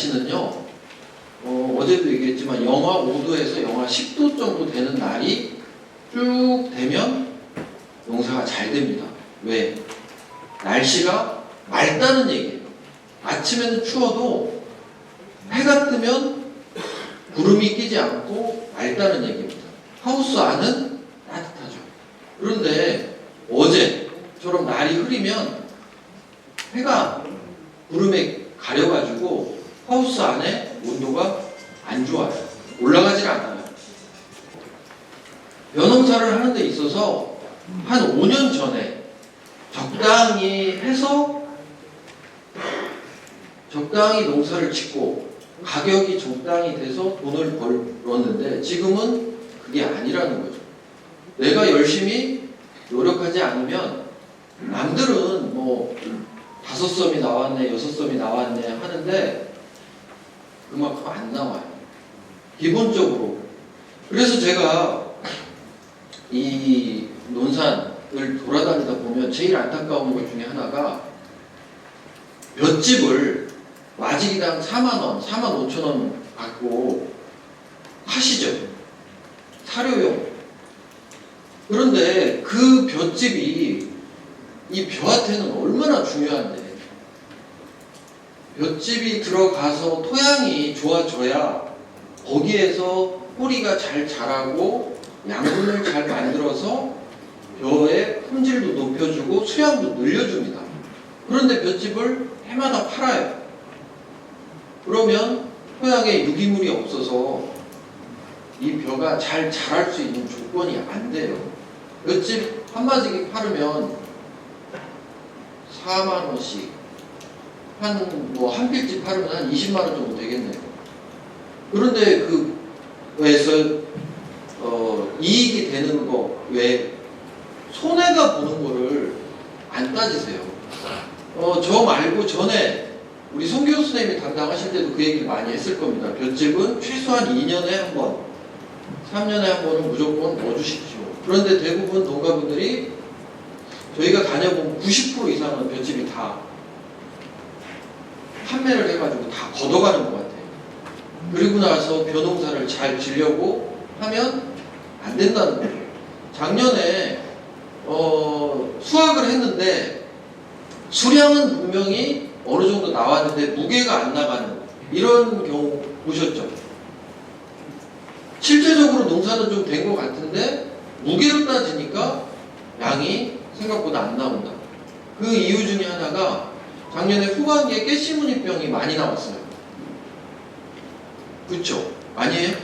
날씨는요, 어제도 얘기했지만 영하 5도에서 영하 10도 정도 되는 날이 쭉 되면 농사가 잘 됩니다. 왜? 날씨가 맑다는 얘기예요. 아침에는 추워도 해가 뜨면 구름이 끼지 않고 맑다는 얘기입니다. 하우스 안은 따뜻하죠. 그런데 어제처럼 날이 흐리면 해가 구름에 가려가지고 하우스 안에 온도가 안 좋아요. 올라가질 않아요. 벼농사를 하는 데 있어서 한 5년 전에 적당히 해서 적당히 농사를 짓고 가격이 적당히 돼서 돈을 벌었는데 지금은 그게 아니라는 거죠. 내가 열심히 노력하지 않으면 남들은 뭐 5섬이 나왔네, 6섬이 나왔네 하는데 그만큼 안 나와요. 기본적으로. 그래서 제가 이 논산을 돌아다니다 보면 제일 안타까운 것 중에 하나가 볏짚을 마지기당 4만원, 4만 5천원 받고 하시죠. 사료용. 그런데 그 볏짚이 이 벼한테는 얼마나 중요한데 볏짚이 들어가서 토양이 좋아져야 거기에서 뿌리가 잘 자라고 양분을 잘 만들어서 벼의 품질도 높여주고 수량도 늘려줍니다. 그런데 볏짚을 해마다 팔아요. 그러면 토양에 유기물이 없어서 이 벼가 잘 자랄 수 있는 조건이 안 돼요. 볏짚 한 마지기 팔으면 4만원씩 한 필집 팔으면 한 20만원 정도 되겠네요. 그런데 그에서 이익이 되는 거 왜 손해가 보는 거를 안 따지세요. 저 말고 전에 우리 송교수 선생님이 담당하실 때도 그 얘기를 많이 했을 겁니다. 볏짚은 최소한 2년에 한 번, 3년에 한 번은 무조건 넣어주십시오. 그런데 대부분 농가분들이 저희가 다녀보면 90% 이상은 볏짚이 다 판매를 해가지고 다 걷어가는 것 같아요. 그리고 나서 벼농사를 잘 지려고 하면 안 된다는 거예요. 작년에 수확을 했는데 수량은 분명히 어느 정도 나왔는데 무게가 안 나가는 이런 경우 보셨죠? 실제적으로 농사는 좀 된 것 같은데 무게로 따지니까 양이 생각보다 안 나온다. 그 이유 중에 하나가 작년에 후반기에 깨씨무늬병이 많이 나왔어요. 그렇죠? 아니에요?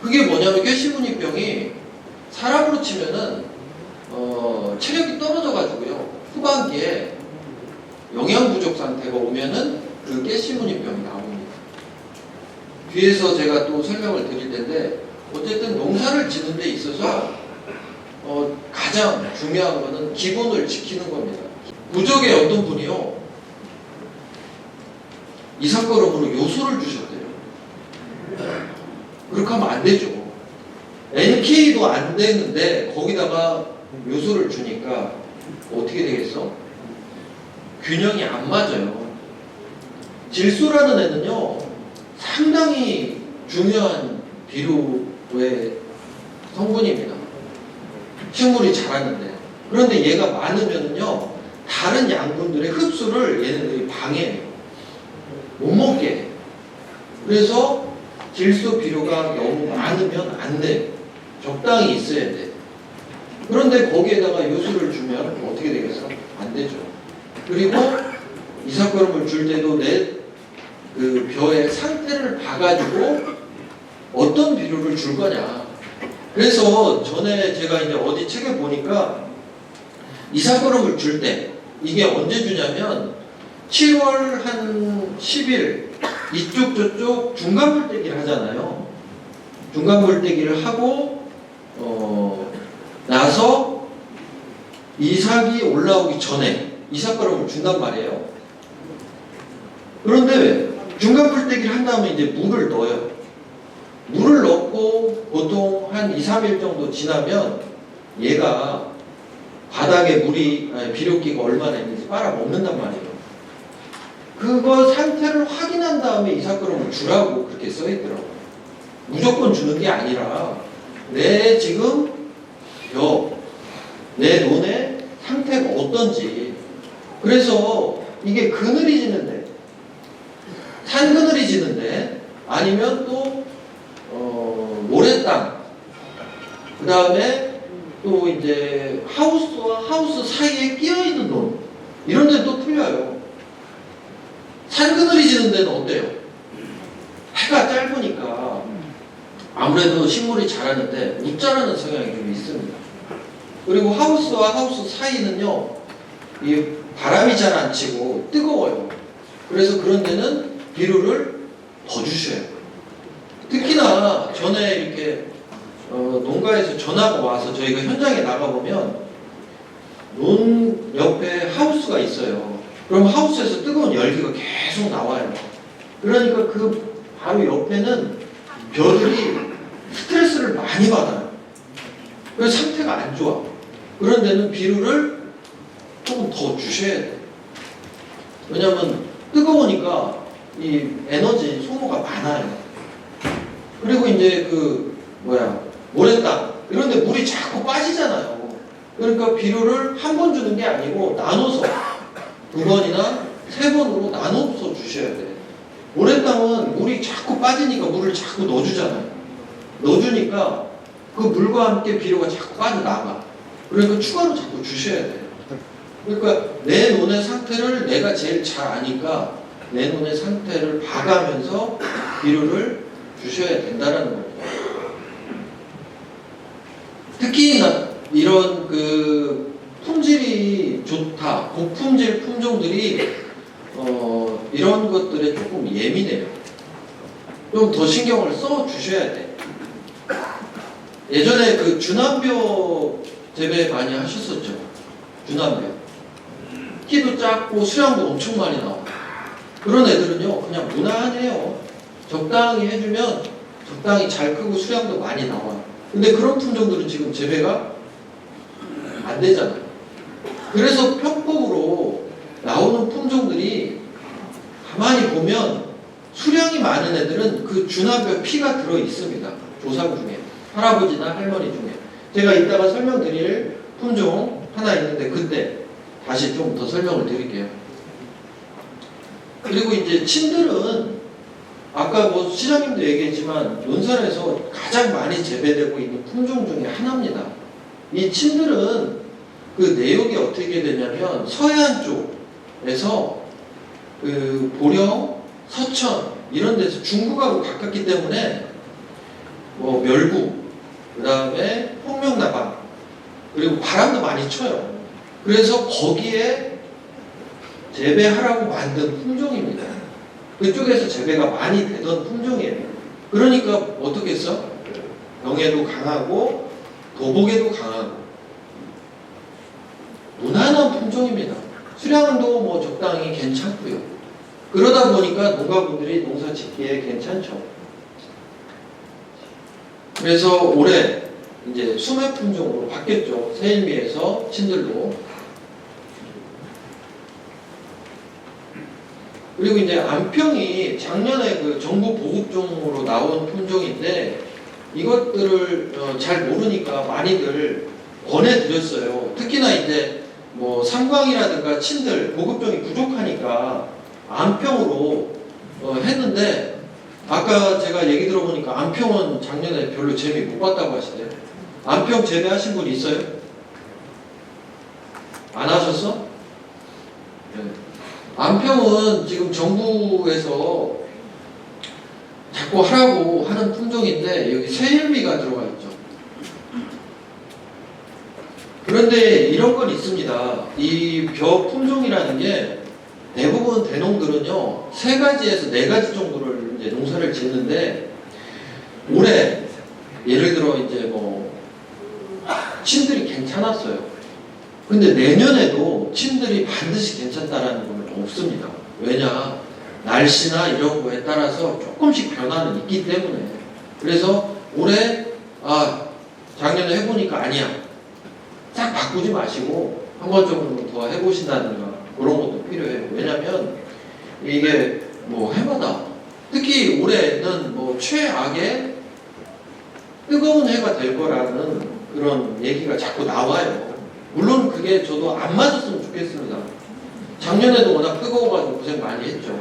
그게 뭐냐면 깨씨무늬병이 사람으로 치면은 체력이 떨어져가지고요. 후반기에 영양 부족 상태가 오면은 그 깨씨무늬병이 나옵니다. 뒤에서 제가 또 설명을 드릴 텐데 어쨌든 농사를 짓는 데 있어서 가장 중요한 거는 기본을 지키는 겁니다. 부족의 어떤 분이요 이삭걸음으로 요소를 주셨대요. 그렇게 하면 안 되죠. NK도 안 되는데 거기다가 요소를 주니까 어떻게 되겠어? 균형이 안 맞아요. 질소라는 애는요 상당히 중요한 비료의 성분입니다. 식물이 자랐는데. 그런데 얘가 많으면요 다른 양분들의 흡수를 얘네들이 방해해요. 못 먹게 해요. 그래서 질소 비료가 너무 많으면 안 돼요. 적당히 있어야 돼. 그런데 거기에다가 요소를 주면 어떻게 되겠어? 안 되죠. 그리고 이삭걸음을 줄 때도 그 벼의 상태를 봐가지고 어떤 비료를 줄 거냐. 그래서 전에 제가 이제 어디 책에 보니까 이삭걸음을 줄 때 이게 언제 주냐면 7월 한 10일 이쪽 저쪽 중간 물떼기를 하잖아요. 중간 물떼기를 하고 나서 이삭이 올라오기 전에 이삭걸음을 준단 말이에요. 그런데 중간 물떼기를 한 다음에 이제 물을 넣어요. 물을 넣고 보통 한 2, 3일 정도 지나면 얘가 바닥에 비료기가 얼마나 있는지 빨아먹는단 말이에요. 그거 상태를 확인한 다음에 이삿그릇을 주라고 그렇게 써 있더라고요. 무조건 주는 게 아니라 내 지금 내 논의 상태가 어떤지. 그래서 이게 그늘이 지는데, 산 그늘이 지는데, 아니면 또 모래땅, 그 다음에 또 이제 하우스와 하우스 사이에 끼어 있는 논, 이런 데는 또 틀려요. 산 그늘이 지는 데는 어때요? 해가 짧으니까 아무래도 식물이 자라는데 못 자라는 성향이 좀 있습니다. 그리고 하우스와 하우스 사이는요, 이 바람이 잘 안 치고 뜨거워요. 그래서 그런 데는 비료를 더 주셔야 돼요. 특히나 전에 이렇게 농가에서 전화가 와서 저희가 현장에 나가보면 논 옆에 하우스가 있어요. 그럼 하우스에서 뜨거운 열기가 계속 나와요. 그러니까 그 바로 옆에는 벼들이 스트레스를 많이 받아요. 그래서 상태가 안 좋아. 그런 데는 비료를 조금 더 주셔야 돼요. 왜냐하면 뜨거우니까 이 에너지 소모가 많아요. 그리고 이제 모래땅 이런 데 물이 자꾸 빠지잖아요. 그러니까 비료를 한 번 주는 게 아니고 나눠서 2번이나 3번으로 나눠서 주셔야 돼요. 모래땅은 물이 자꾸 빠지니까 물을 자꾸 넣어주잖아요. 넣어주니까 그 물과 함께 비료가 자꾸 빠져나가. 그러니까 추가로 자꾸 주셔야 돼요. 그러니까 내 논의 상태를 내가 제일 잘 아니까 내 논의 상태를 봐가면서 비료를 주셔야 된다는 겁니다. 특히 이런 품질이 좋다, 고품질 품종들이 이런 것들에 조금 예민해요. 좀 더 신경을 써 주셔야 돼. 예전에 그 주남벼 재배 많이 하셨었죠. 주남벼. 키도 작고 수량도 엄청 많이 나와요. 그런 애들은요, 그냥 무난해요. 적당히 해주면 적당히 잘 크고 수량도 많이 나와요. 근데 그런 품종들은 지금 재배가 안 되잖아요. 그래서 편법으로 나오는 품종들이 가만히 보면 수량이 많은 애들은 그 주나벼 피가 들어 있습니다. 조상 중에. 할아버지나 할머니 중에. 제가 이따가 설명드릴 품종 하나 있는데 그때 다시 좀 더 설명을 드릴게요. 그리고 이제 친들은 아까 시장님도 얘기했지만 논산에서 가장 많이 재배되고 있는 품종 중에 하나입니다. 이 친들은 그 내역이 어떻게 되냐면 서해안 쪽에서 보령, 서천 이런 데서 중국하고 가깝기 때문에 멸구, 그 다음에 홍명나방 그리고 바람도 많이 쳐요. 그래서 거기에 재배하라고 만든 품종입니다. 그쪽에서 재배가 많이 되던 품종이에요. 그러니까 어떻게 했어? 병에도 강하고 도복에도 강하고 무난한 품종입니다. 수량도 적당히 괜찮고요. 그러다 보니까 농가분들이 농사 짓기에 괜찮죠. 그래서 올해 이제 수매 품종으로 바뀌었죠. 새일미에서 친들로. 그리고 이제 안평이 작년에 그 정부 보급종으로 나온 품종인데 이것들을 잘 모르니까 많이들 권해드렸어요. 특히나 이제 삼광이라든가 친들 보급종이 부족하니까 안평으로 했는데 아까 제가 얘기 들어보니까 안평은 작년에 별로 재미 못 봤다고 하시대요. 안평 재배하신 분 있어요? 안 하셨어? 네. 안평은 지금 정부에서 자꾸 하라고 하는 품종인데 여기 새일미가 들어가 있죠. 그런데 이런 건 있습니다. 이 벼 품종이라는 게 대부분 대농들은요 3가지에서 4가지 정도를 이제 농사를 짓는데 올해 예를 들어 이제 친들이 괜찮았어요. 근데 내년에도 친들이 반드시 괜찮다라는 건 없습니다. 왜냐? 날씨나 이런 거에 따라서 조금씩 변화는 있기 때문에. 그래서 올해 작년에 해보니까 아니야. 싹 바꾸지 마시고 한 번 정도 더 해보신다든가 그런 것도 필요해요. 왜냐면 이게 뭐 해마다 특히 올해는 뭐 최악의 뜨거운 해가 될 거라는 그런 얘기가 자꾸 나와요. 물론 그게 저도 안 맞았으면 좋겠습니다. 작년에도 워낙 뜨거워가지고 고생 많이 했죠.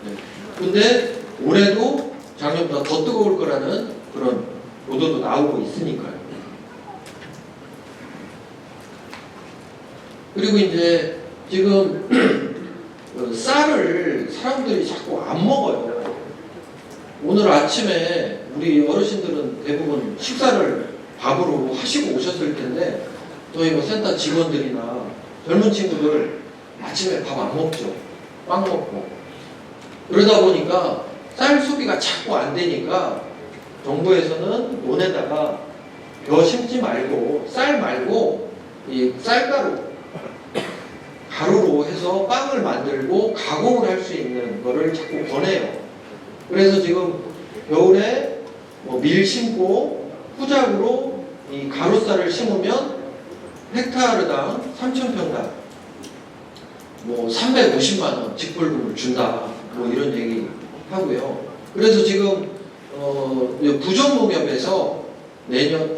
네. 근데 올해도 작년보다 더 뜨거울 거라는 그런 보도도 나오고 있으니까요. 그리고 이제 지금 쌀을 사람들이 자꾸 안 먹어요. 오늘 아침에 우리 어르신들은 대부분 식사를 밥으로 하시고 오셨을 텐데 저희 뭐 센터 직원들이나 젊은 친구들 아침에 밥 안 먹죠. 빵 먹고. 그러다 보니까 쌀 소비가 자꾸 안 되니까 정부에서는 논에다가 벼 심지 말고 쌀 말고 이 쌀가루 가루로 해서 빵을 만들고 가공을 할 수 있는 거를 자꾸 권해요. 그래서 지금 겨울에 뭐 밀 심고 후작으로 이 가루쌀을 심으면 헥타르당 3,000평당 뭐 350만 원 직불금을 준다. 뭐 이런 얘기 하고요. 그래서 지금 부정농협에서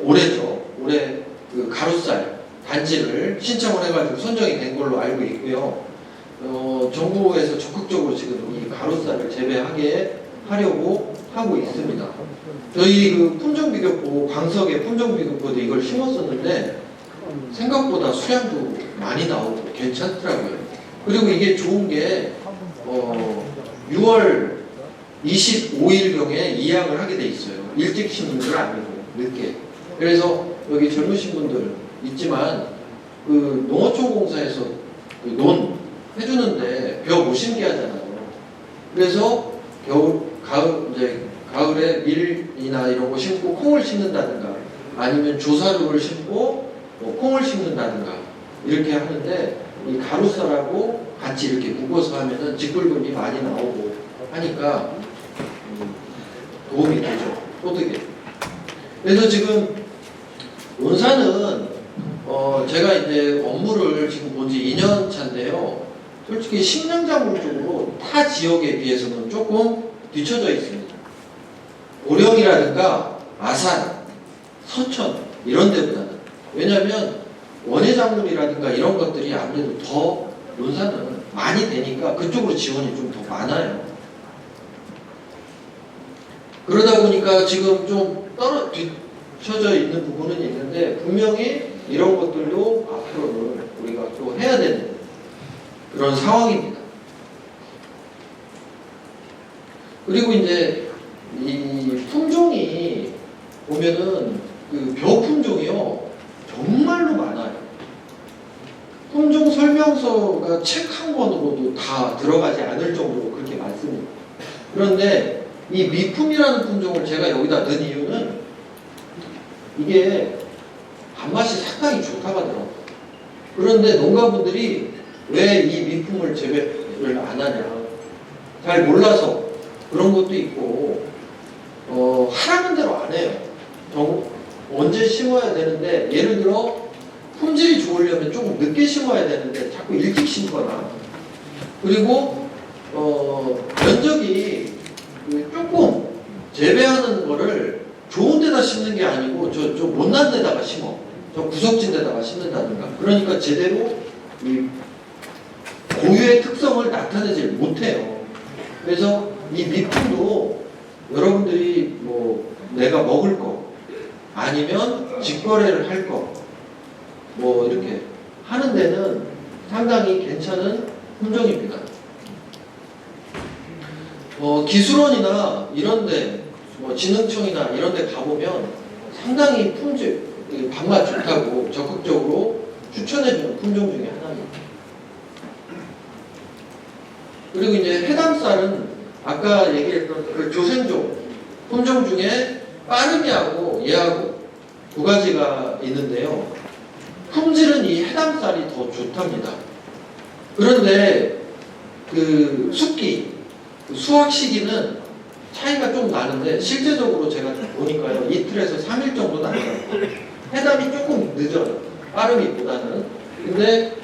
올해죠. 올해 그 가루쌀 단지를 신청을 해가지고 선정이 된 걸로 알고 있고요. 정부에서 적극적으로 지금 이 가루쌀을 재배하게 하려고 하고 있습니다. 저희 그 품종비교포, 광석의 품종비교포도 이걸 심었었는데 생각보다 수량도 많이 나오고 괜찮더라고요. 그리고 이게 좋은 게 6월 25일경에 이양을 하게 돼 있어요. 일찍 심는 건 아니고 늦게. 그래서 여기 젊으신 분들 있지만 그 농어촌공사에서 그 논 해주는데 벼 못 심게 하잖아요. 그래서 가을에 밀이나 이런 거 심고 콩을 심는다든가 아니면 조사류를 심고 콩을 심는다든가 이렇게 하는데 이 가루쌀하고 같이 이렇게 묶어서 하면은 직불금이 많이 나오고 하니까 도움이 되죠. 소득에. 그래서 지금 논사는 제가 이제 업무를 지금 본 지 2년 차인데요. 솔직히 식량작물 쪽으로 타 지역에 비해서는 조금 뒤쳐져 있습니다. 고령이라든가 아산, 서천 이런 데보다는. 왜냐하면 원예작물이라든가 이런 것들이 아무래도 더 논사는 많이 되니까 그쪽으로 지원이 좀 더 많아요. 그러다 보니까 지금 좀 뒤쳐져 있는 부분은 있는데 분명히 이런 것들도 앞으로는 우리가 또 해야 되는 그런 상황입니다. 그리고 이제 이 품종이 보면은 그 벼 품종이요 정말로 많아요. 품종 설명서가 책 한 권으로도 다 들어가지 않을 정도로 그렇게 많습니다. 그런데 이 미품이라는 품종을 제가 여기다 넣은 이유는 이게 단맛이 상당히 좋다고 하더라고요. 그런데 농가분들이 왜 이 미품을 재배를 안 하냐 잘 몰라서 그런 것도 있고 하라는 대로 안 해요. 언제 심어야 되는데 예를 들어 품질이 좋으려면 조금 늦게 심어야 되는데 자꾸 일찍 심거나 그리고 면적이 조금 재배하는 거를 좋은 데다 심는 게 아니고 저 못난 데다가 심어. 저 구석진 데다가 심는다든가. 그러니까 제대로 이 고유의 특성을 나타내지 못해요. 그래서 이 미품도 여러분들이 뭐 내가 먹을 거 아니면 직거래를 할 거 뭐 이렇게 하는 데는 상당히 괜찮은 품종입니다. 기술원이나 이런데 뭐 진흥청이나 이런데 가보면 상당히 품질 밥맛 좋다고 적극적으로 추천해주는 품종 중에 하나입니다. 그리고 이제 해담쌀은 아까 얘기했던 그 조생종 품종 중에 빠름이하고 얘하고 두 가지가 있는데요. 품질은 이 해담쌀이 더 좋답니다. 그런데 그 숙기 수확 시기는 차이가 좀 나는데 실제적으로 제가 보니까요 이틀에서 3일 정도 나더라고요. 해담이 조금 늦어요. 빠르미보다는. 근데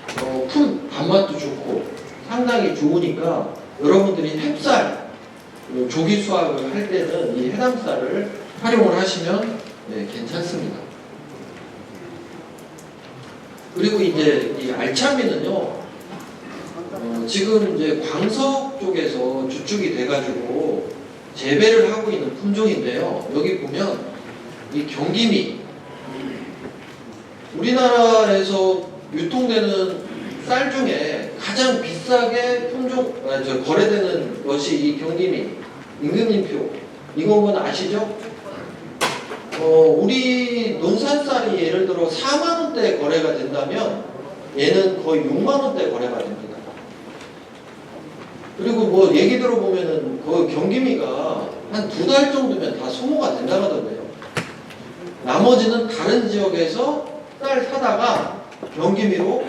밥맛도 좋고 상당히 좋으니까 여러분들이 햅쌀, 조기 수확을 할 때는 이 해담쌀을 활용을 하시면 괜찮습니다. 그리고 이제 이 알참미는요, 지금 이제 광석 쪽에서 주축이 돼가지고 재배를 하고 있는 품종인데요. 여기 보면 이 경기미, 우리나라에서 유통되는 쌀 중에 가장 비싸게 거래되는 것이 이 경기미, 임금님표. 이건 건 아시죠? 우리 논산쌀이 예를 들어 4만원대 거래가 된다면 얘는 거의 6만원대 거래가 됩니다. 그리고 뭐 얘기 들어보면은 그 경기미가 한 2달 정도면 다 소모가 된다고 하던데요. 나머지는 다른 지역에서 쌀 사다가 경기미로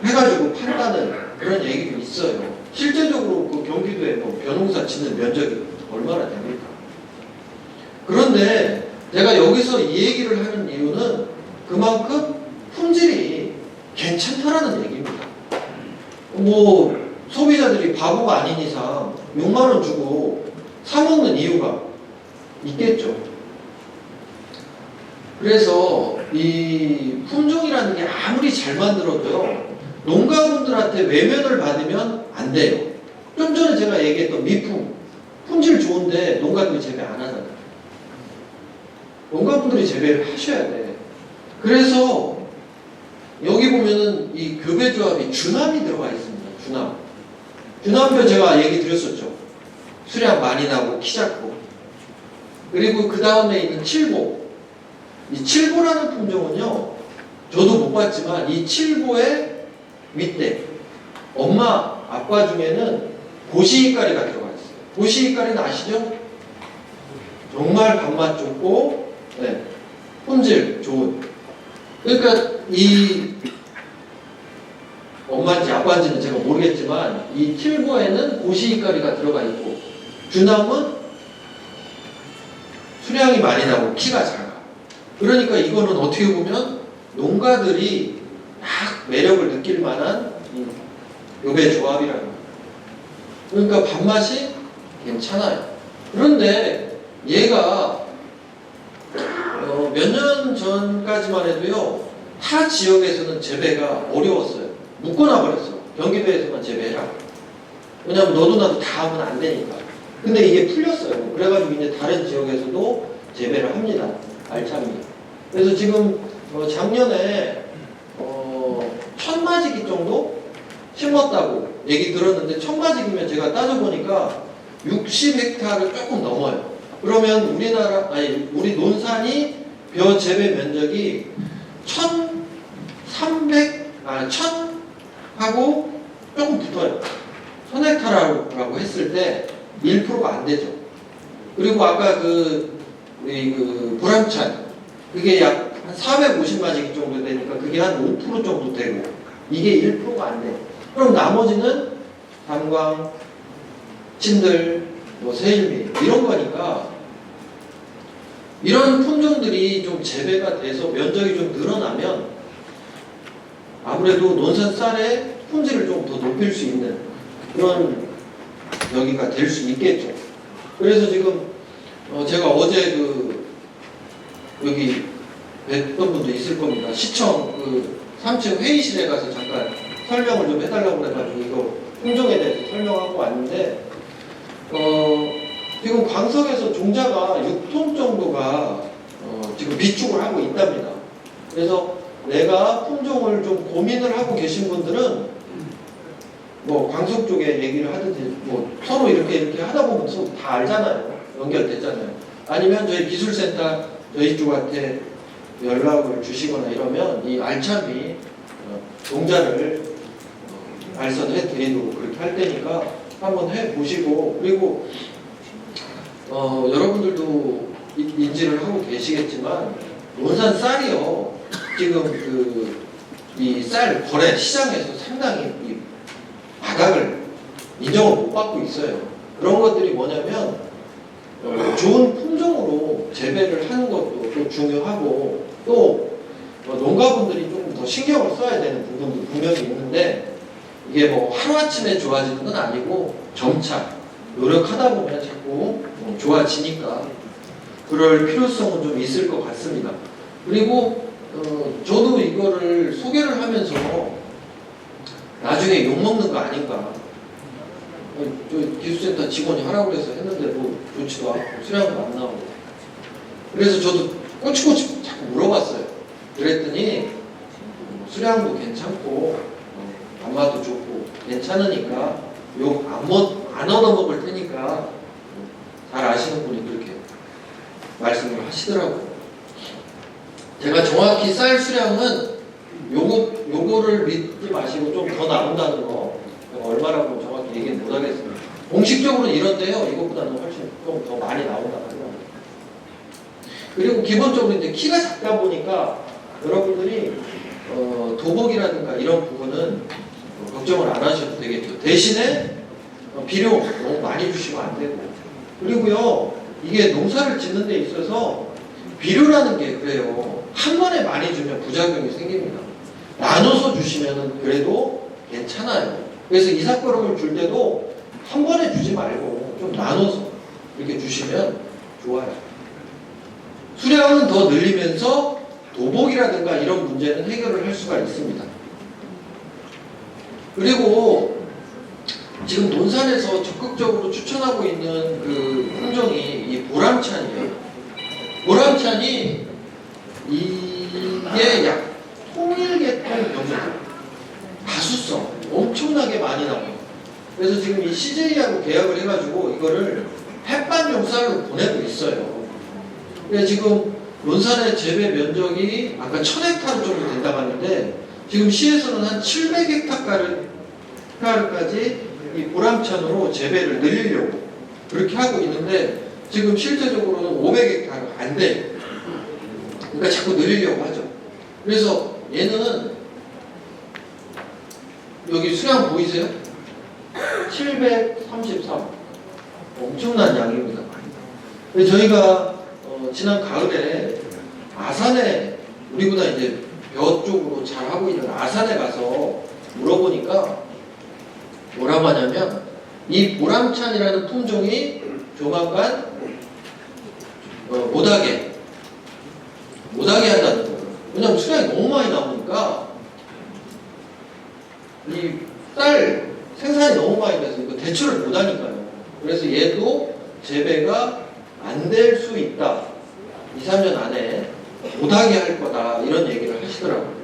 해가지고 판다는 그런 얘기도 있어요. 실제적으로 그 경기도에 뭐 벼농사 짓는 면적이 얼마나 됩니까? 그런데 내가 여기서 이 얘기를 하는 이유는 그만큼 품질이 괜찮다라는 얘기입니다. 뭐 소비자들이 바보가 아닌 이상 6만원 주고 사먹는 이유가 있겠죠. 그래서 이 품종이라는 게 아무리 잘 만들어도요, 농가분들한테 외면을 받으면 안 돼요. 좀 전에 제가 얘기했던 미품, 품질 좋은데 농가들이 재배 안 하잖아요. 농가분들이 재배를 하셔야 돼. 그래서 여기 보면은 이 교배조합이 주남이 들어가 있습니다. 주남. 주남표 제가 얘기 드렸었죠. 수량 많이 나고 키 작고. 그리고 그 다음에 있는 칠보. 이 칠보라는 품종은요, 저도 못 봤지만 이 칠보의 윗대, 엄마, 아빠 중에는 고시이까리가 들어가 있어요. 고시이까리는 아시죠? 정말 밥맛 좋고, 품질 좋은. 그러니까 이 엄마인지 아빠인지는 제가 모르겠지만 이 칠보에는 고시이까리가 들어가 있고, 주남은 수량이 많이 나고 키가 작아. 그러니까 이거는 어떻게 보면 농가들이 딱 매력을 느낄 만한 교배 조합이라는 거예요. 그러니까 밥맛이 괜찮아요. 그런데 얘가 몇 년 전까지만 해도요, 타 지역에서는 재배가 어려웠어요. 묶어놔 버렸어. 경기도에서만 재배해라. 왜냐면 너도 나도 다 하면 안 되니까. 근데 이게 풀렸어요. 그래가지고 이제 다른 지역에서도 재배를 합니다. 알참미. 그래서 지금 작년에 1000마지기 정도 심었다고 얘기 들었는데, 1000마지기면 제가 따져보니까 60헥타르를 조금 넘어요. 그러면 우리 논산이 벼 재배 면적이 1000하고 조금 붙어요. 1000헥타르라고 했을 때 1%가 안 되죠. 그리고 아까 우리 불암찬, 그게 약 한 450마지기 정도 되니까 그게 한 5% 정도 되고, 이게 1%가 안 돼. 그럼 나머지는 담광, 진들, 세일미 이런 거니까, 이런 품종들이 좀 재배가 돼서 면적이 좀 늘어나면 아무래도 논산 쌀의 품질을 좀 더 높일 수 있는 그런 여기가 될 수 있겠죠. 그래서 지금 제가 어제 여기 뵀던 분도 있을 겁니다. 시청 3층 회의실에 가서 잠깐 설명을 좀 해달라고 해가지고 이거 품종에 대해서 설명하고 왔는데, 지금 광석에서 종자가 6톤 정도가 지금 비축을 하고 있답니다. 그래서 내가 품종을 좀 고민을 하고 계신 분들은 뭐 광석 쪽에 얘기를 하든지, 뭐 서로 이렇게 하다 보면 서로 다 알잖아요. 연결됐잖아요. 아니면 저희 기술센터 저희 쪽한테 연락을 주시거나 이러면 이 알참이 종자를 발선해 드리도록 그렇게 할 테니까 한번 해 보시고, 그리고 여러분들도 인지를 하고 계시겠지만 논산 쌀이요, 지금 이 쌀 거래 시장에서 상당히 이 바닥을 인정을 못 받고 있어요. 그런 것들이 뭐냐면 좋은 품종으로 재배를 하는 것도 또 중요하고, 또 농가분들이 조금 더 신경을 써야 되는 부분도 분명히 있는데, 이게 뭐 하루아침에 좋아지는 건 아니고 점차 노력하다 보면 자꾸 좋아지니까 그럴 필요성은 좀 있을 것 같습니다. 그리고 저도 이거를 소개를 하면서 나중에 욕먹는 거 아닌가. 저 기술센터 직원이 하라고 해서 했는데도 좋지도 않고 수량도 안 나오고. 그래서 저도 꼬치꼬치 자꾸 물어봤어요. 그랬더니 수량도 괜찮고 단맛도 좋고 괜찮으니까 욕 안 얻어먹을 테니까 잘 아시는 분이 그렇게 말씀을 하시더라고요. 제가 정확히 쌀 수량은 요거를 믿지 마시고 좀 더 나온다는 거 얼마라고 정확히 얘기는 못 하겠습니다. 공식적으로는 이런데요. 이것보다는 훨씬 좀 더 많이 나온다고 합니다. 그리고 기본적으로 이제 키가 작다 보니까 여러분들이 도복이라든가 이런 부분은 걱정을 안 하셔도 되겠죠. 대신에 비료 너무 많이 주시면 안 되고, 그리고요 이게 농사를 짓는 데 있어서 비료라는 게 그래요. 한 번에 많이 주면 부작용이 생깁니다. 나눠서 주시면 그래도 괜찮아요. 그래서 이삭거름을 줄 때도 한 번에 주지 말고 좀 나눠서 이렇게 주시면 좋아요. 수량은 더 늘리면서 도복이라든가 이런 문제는 해결을 할 수가 있습니다. 그리고 지금 논산에서 적극적으로 추천하고 있는 그 품종이 이 보람찬이에요. 보람찬이 이게 약 통일계통 병이에요. 다수성 엄청나게 많이 나와요. 그래서 지금 이 CJ하고 계약을 해가지고 이거를 햇반용 쌀로 보내고 있어요. 그래서 지금 논산의 재배 면적이 아까 1000헥타르 정도 된다고 하는데 지금 시에서는 한 700헥타르까지 이 보람찬으로 재배를 늘리려고 그렇게 하고 있는데 지금 실제적으로는 500헥타르 안 돼요. 그러니까 자꾸 늘리려고 하죠. 그래서 얘는 여기 수량 보이세요? 733 엄청난 양입니다. 저희가 지난 가을에 아산에 우리보다 이제 벼 쪽으로 잘 하고 있는 아산에 가서 물어보니까 뭐라고 하냐면 이 보람찬이라는 품종이 조만간 못하게 한다는 거예요. 왜냐하면 수량이 너무 많이 나오니까 이 쌀 생산이 너무 많이 돼서 이거 대처를 못하니까요. 그래서 얘도 재배가 안 될 수 있다. 2, 3년 안에 못하게 할 거다. 이런 얘기를 하시더라고요.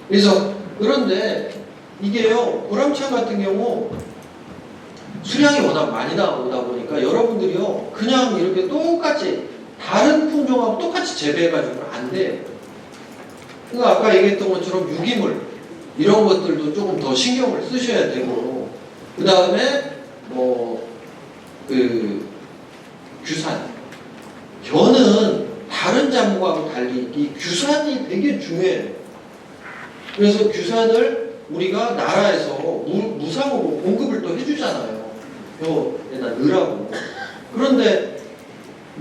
그래서 그런데 이게요. 보람찬 같은 경우 수량이 워낙 많이 나오다 보니까 여러분들이요. 그냥 이렇게 똑같이 다른 품종하고 똑같이 재배해가지고는 안 돼요. 그러니까 아까 얘기했던 것처럼 유기물 이런 것들도 조금 더 신경을 쓰셔야 되고 그 다음에 규산 벼는 다른 작물하고 달리 이 규산이 되게 중요해요. 그래서 규산을 우리가 나라에서 무상으로 공급을 또 해주잖아요. 벼에다 넣으라고. 그런데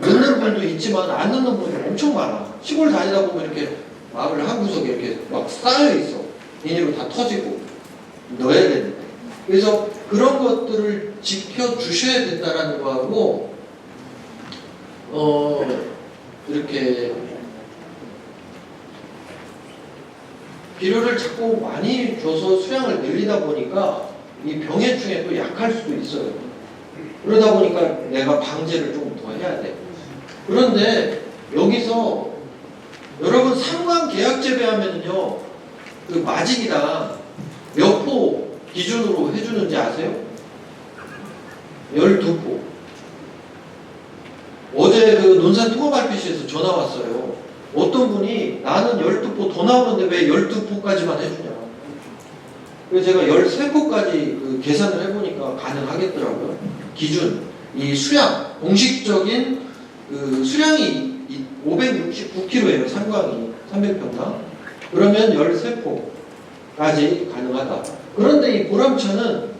넣는 분도 있지만 안 넣는 분이 엄청 많아. 시골 다니다 보면 이렇게 마을 한 구석에 이렇게 막 쌓여 있어. 비닐로 다 터지고 넣어야 되는데. 그래서 그런 것들을 지켜주셔야 된다라는 거하고 이렇게 비료를 자꾸 많이 줘서 수량을 늘리다 보니까 이 병해충에 또 약할 수도 있어요. 그러다 보니까 내가 방제를 조금 더 해야 돼. 그런데 여기서 여러분 상관 계약 재배하면요 그 마직이다 몇 포 기준으로 해주는지 아세요? 12포. 어제 그 논산 통합RPC에서 전화 왔어요. 어떤 분이 나는 12포 더 나오는데 왜 12포까지만 해주냐. 그래서 제가 13포까지 그 계산을 해보니까 가능하겠더라고요. 기준, 이 수량, 공식적인 그 수량이 569kg예요. 삼광이 300평당. 그러면 13포까지 가능하다. 그런데 이 보람찬은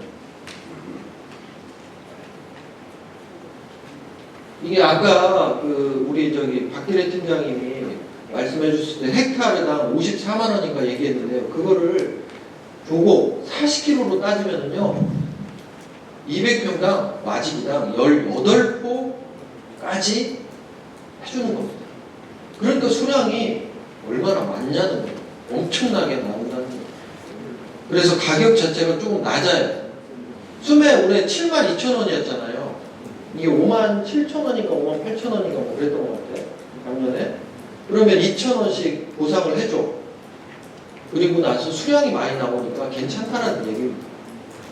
이게 아까 그 우리 저기 박기래 팀장님이 말씀해 주셨을 때 헥타르당 54만 원인가 얘기했는데요. 그거를 요거 40kg로 따지면은요 200평당 마지기당 18포까지 해주는 겁니다. 그러니까 수량이 얼마나 많냐는 거예요. 엄청나게 나온다는 거예요. 그래서 가격 자체가 조금 낮아요. 수매 올해 72,000원이었잖아요. 이게 57,000원인가 58,000원인가 뭐 그랬던 것 같아요. 작년에. 그러면 2,000원씩 보상을 해줘. 그리고 나서 수량이 많이 나오니까 괜찮다라는 얘기입니다.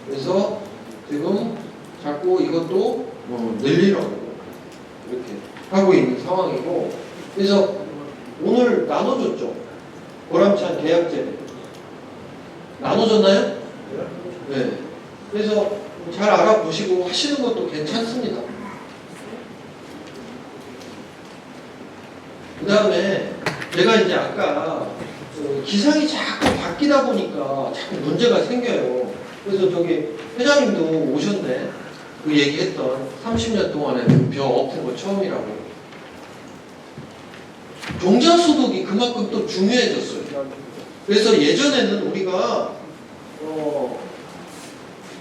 그래서 지금 자꾸 이것도 늘리라고 이렇게 하고 있는 상황이고, 그래서 오늘 나눠줬죠. 보람찬 계약제 나눠줬나요? 네. 그래서 잘 알아보시고 하시는 것도 괜찮습니다. 그 다음에 제가 이제 아까 기상이 자꾸 바뀌다 보니까 자꾸 문제가 생겨요. 그래서 저기 회장님도 오셨네. 그 얘기했던 30년 동안에 벼 엎은 거 처음이라고. 종자 소독이 그만큼 또 중요해졌어요. 그래서 예전에는 우리가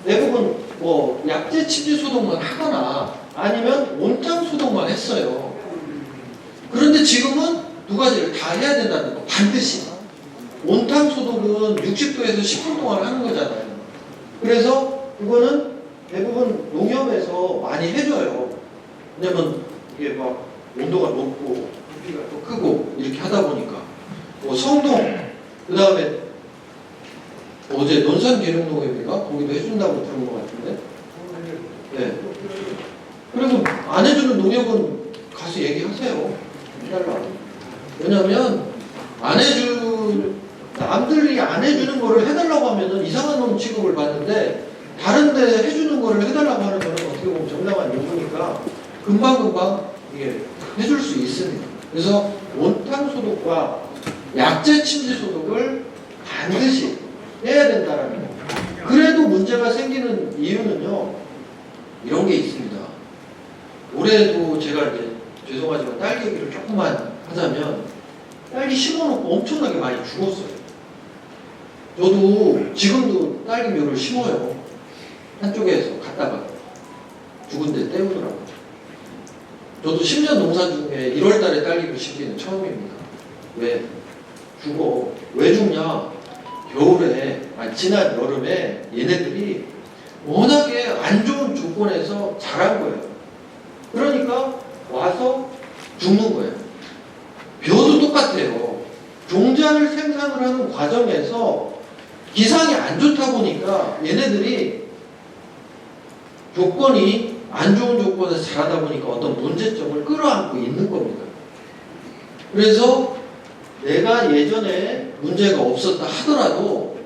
대부분 뭐 약재 침지 소독만 하거나 아니면 온탕 소독만 했어요. 그런데 지금은 두 가지를 다 해야 된다는 거, 반드시. 온탕 소독은 60도에서 10분 동안 하는 거잖아요. 그래서 그거는 대부분 농협에서 많이 해줘요. 왜냐면 이게 막 온도가 높고 부피가 또 크고 이렇게 하다 보니까. 뭐 성동, 그 다음에 어제 논산계룡농협인가? 거기도 해준다고 들은 것 같은데. 네. 그리고 안 해주는 농협은 가서 얘기하세요. 해달라고. 왜냐면 남들이 안 해주는 거를 해달라고 하면은 이상한 놈 취급을 받는데, 다른데 해주는 거를 해달라고 하는 거는 어떻게 보면 정당한 요구니까 금방금방 이게 해줄 수 있습니다. 그래서 온탕 소독과 약재 침지 소독을 반드시 해야 된다는 거. 그래도 문제가 생기는 이유는요, 이런 게 있습니다. 올해도 제가 이제 죄송하지만 딸기 얘기를 조금만 하자면, 딸기 심어놓고 엄청나게 많이 죽었어요. 저도 지금도 딸기묘를 심어요. 한쪽에서 갔다가 죽은 데 떼우더라고요. 저도 10년 농사 중에 1월 달에 딸기를 심기는 처음입니다. 왜? 죽어. 왜 죽냐? 겨울에, 지난 여름에 얘네들이 워낙에 안 좋은 조건에서 자란 거예요. 그러니까 와서 죽는 거예요. 벼도 똑같아요. 종자를 생산을 하는 과정에서 기상이 안 좋다 보니까 얘네들이 조건이 안 좋은 조건에서 자라다 보니까 어떤 문제점을 끌어안고 있는 겁니다. 그래서 내가 예전에 문제가 없었다 하더라도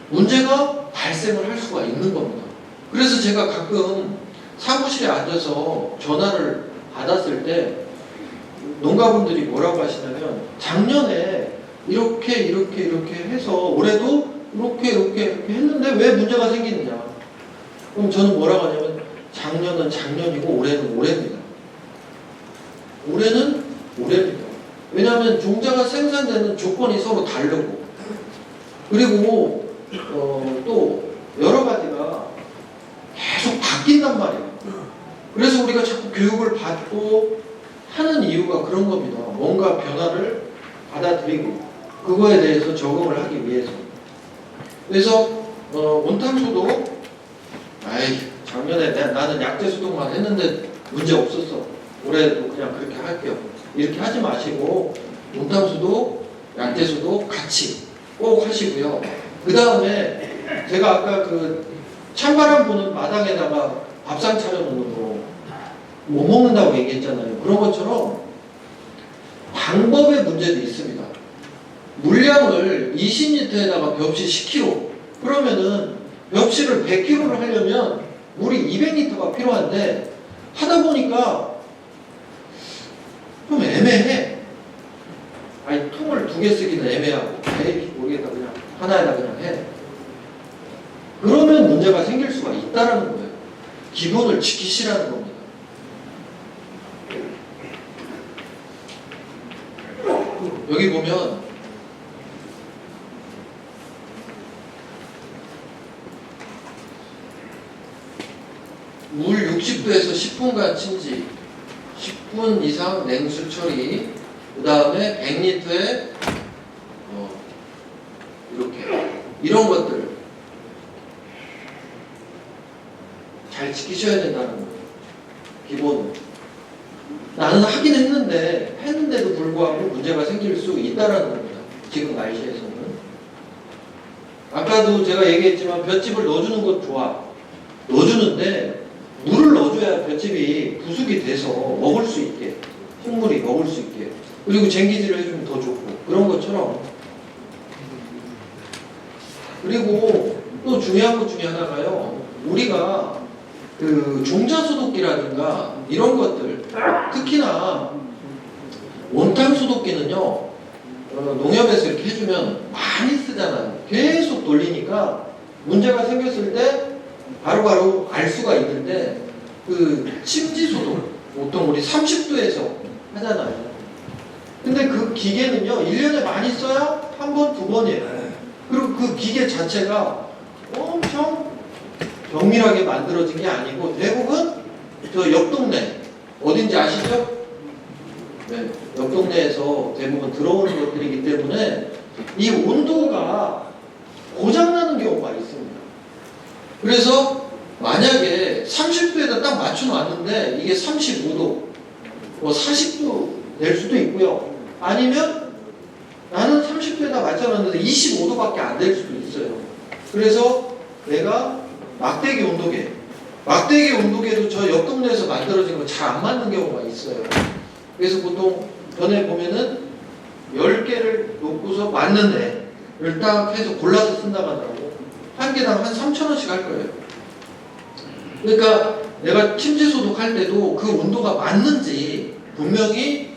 문제가 발생을 할 수가 있는 겁니다. 그래서 제가 가끔 사무실에 앉아서 전화를 받았을 때 농가분들이 뭐라고 하시냐면, 작년에 이렇게 해서 올해도 이렇게 했는데 왜 문제가 생기느냐. 그럼 저는 뭐라고 하냐면, 작년은 작년이고 올해는 올해입니다. 올해는 올해입니다. 왜냐하면 종자가 생산되는 조건이 서로 다르고, 그리고 또 여러 가지가 계속 바뀐단 말이에요. 그래서 우리가 자꾸 교육을 받고 하는 이유가 그런 겁니다. 뭔가 변화를 받아들이고 그거에 대해서 적응을 하기 위해서. 그래서 온탕 소독, 작년에 나는 약재 소독만 했는데 문제 없었어, 올해도 그냥 그렇게 할게요, 이렇게 하지 마시고 온탕 소독, 약재 소독 같이 꼭 하시고요. 그 다음에 제가 아까 그 찬바람 부는 마당에다가 밥상 차려놓는 거 못 먹는다고 얘기했잖아요. 그런 것처럼 방법의 문제도 있습니다. 물량을 20리터에다가 벽시 10kg, 그러면은 벽시를 100kg를 하려면 물이 200리터가 필요한데, 하다 보니까 좀 애매해. 통을 2개 쓰기는 애매하고, 모르겠다, 그냥 하나에다 그냥 해. 그러면 문제가 생길 수가 있다라는 거예요. 기본을 지키시라는 겁니다. 여기 보면 50도에서 10분간 침지, 10분 이상 냉수 처리, 그 다음에 100리터에 이렇게 이런 것들 잘 지키셔야 된다는 거예요. 기본은. 나는 하긴 했는데도 불구하고 문제가 생길 수 있다는 겁니다. 지금 날씨에서는. 아까도 제가 얘기했지만 볏짚을 넣어주는 것 좋아. 넣어주는데 물을 넣어줘야 볏짚이 부숙이 돼서 먹을 수 있게, 식물이 먹을 수 있게, 그리고 쟁기질을 해주면 더 좋고, 그런 것처럼. 그리고 또 중요한 것 중에 하나가요, 우리가 그 종자소독기라든가 이런 것들, 특히나 원탕 소독기는요, 농협에서 이렇게 해주면 많이 쓰잖아요. 계속 돌리니까 문제가 생겼을 때 바로바로 알 수가 있는데, 그 침지소독 보통 우리 30도에서 하잖아요. 근데 그 기계는요 1년에 많이 써야 한 번, 두 번이에요. 그리고 그 기계 자체가 엄청 정밀하게 만들어진 게 아니고 대부분 저 옆 동네 어딘지 아시죠? 네, 옆 동네에서 대부분 들어오는 것들이기 때문에 이 온도가 고장나는 경우가 있습니다. 그래서 만약에 30도에다 딱 맞춰놨는데 이게 35도, 뭐 40도 될 수도 있고요. 아니면 나는 30도에다 맞춰놨는데 25도밖에 안 될 수도 있어요. 그래서 내가 막대기 온도계도 저 옆 동네에서 만들어진 거 잘 안 맞는 경우가 있어요. 그래서 보통 전에 보면은 10개를 놓고서 맞는 애를 딱 해서 골라서 쓴다고 하더라고. 한 개당 한 3,000원씩 할 거예요. 그러니까 내가 침지소독 할 때도 그 온도가 맞는지 분명히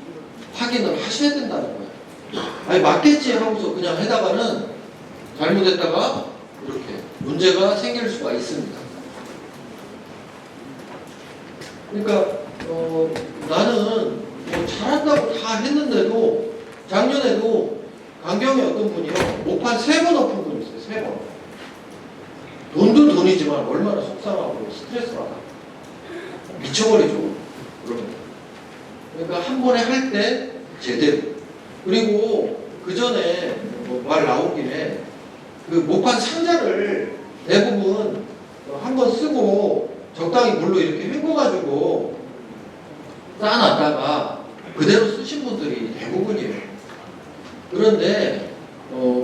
확인을 하셔야 된다는 거예요. 아니 맞겠지 하고서 그냥 해다가는 잘못했다가 이렇게 문제가 생길 수가 있습니다. 그러니까 나는 뭐 잘한다고 다 했는데도 작년에도 강경에 어떤 분이요 모판 3번 엎은 분 있어요. 3번. 돈도 돈이지만 얼마나 속상하고 스트레스 받아. 미쳐버리죠. 그러니까 한 번에 할 때 제대로. 그리고 그 전에 말 나온 김에 그 모판 상자를 대부분 한번 쓰고 적당히 물로 이렇게 헹궈가지고 쌓아놨다가 그대로 쓰신 분들이 대부분이에요. 그런데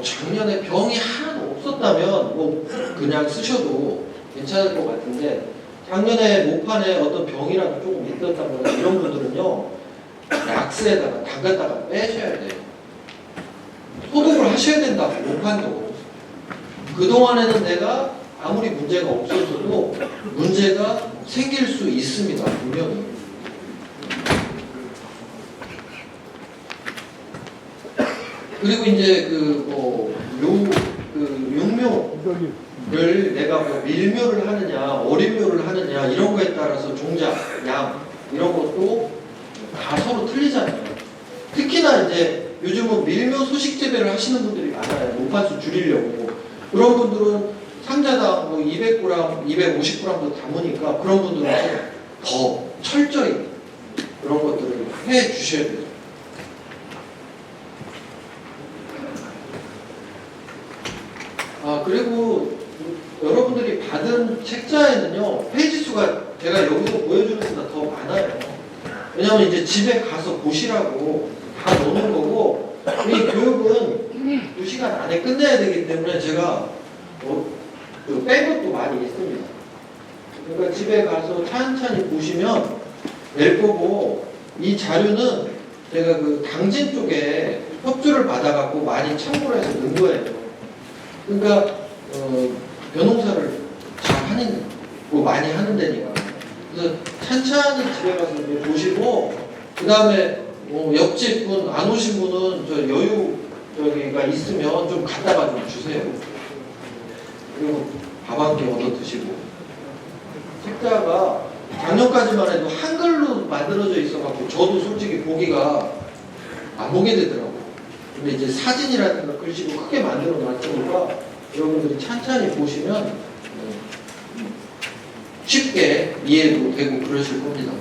작년에 병이 하나도 없었다면 뭐 그냥 쓰셔도 괜찮을 것 같은데 작년에 모판에 어떤 병이라도 조금 있었다거나 이런 분들은요 약스에다가 담갔다가 빼셔야 돼요. 소독을 하셔야 된다고. 모판도 그동안에는 내가 아무리 문제가 없어져도 문제가 생길 수 있습니다. 분명히. 그리고 이제 육묘를 내가 뭐 밀묘를 하느냐 어린묘를 하느냐 이런 거에 따라서 종자, 양 이런 것도 다 서로 틀리잖아요. 특히나 이제 요즘은 밀묘 소식 재배를 하시는 분들이 많아요. 모판수 줄이려고. 그런 분들은 상자당 뭐 200g, 250g도 담으니까 그런 분들은 더 철저히 그런 것들을 해 주셔야 돼요. 그리고 여러분들이 받은 책자에는요 페이지 수가 제가 여기서 보여주는 것보다 더 많아요. 왜냐하면 이제 집에 가서 보시라고 다 넣는 거고 이 교육은 2시간 안에 끝내야 되기 때문에 제가 뺀 것도 많이 있습니다. 그러니까 집에 가서 찬찬히 보시면 될 거고 이 자료는 제가 그 당진 쪽에 협조를 받아갖고 많이 참고를 해서 넣은 거예요. 그러니까 벼농사를 잘 하는 뭐 많이 하는 데니까 그래서 찬찬히 집에 가서 이제 보시고 그 다음에 옆집 분 안 오신 분은 저 여유 저기가 있으면 좀 갖다가 좀 주세요. 그리고 밥 한 끼 얻어 드시고 책자가 작년까지만 해도 한글로 만들어져 있어갖고 저도 솔직히 보기가 안 보게 되더라고요. 근데 이제 사진이라든가 글씨로 크게 만들어 놨으니까 여러분들이 찬찬히 보시면 쉽게 이해도 되고 그러실 겁니다.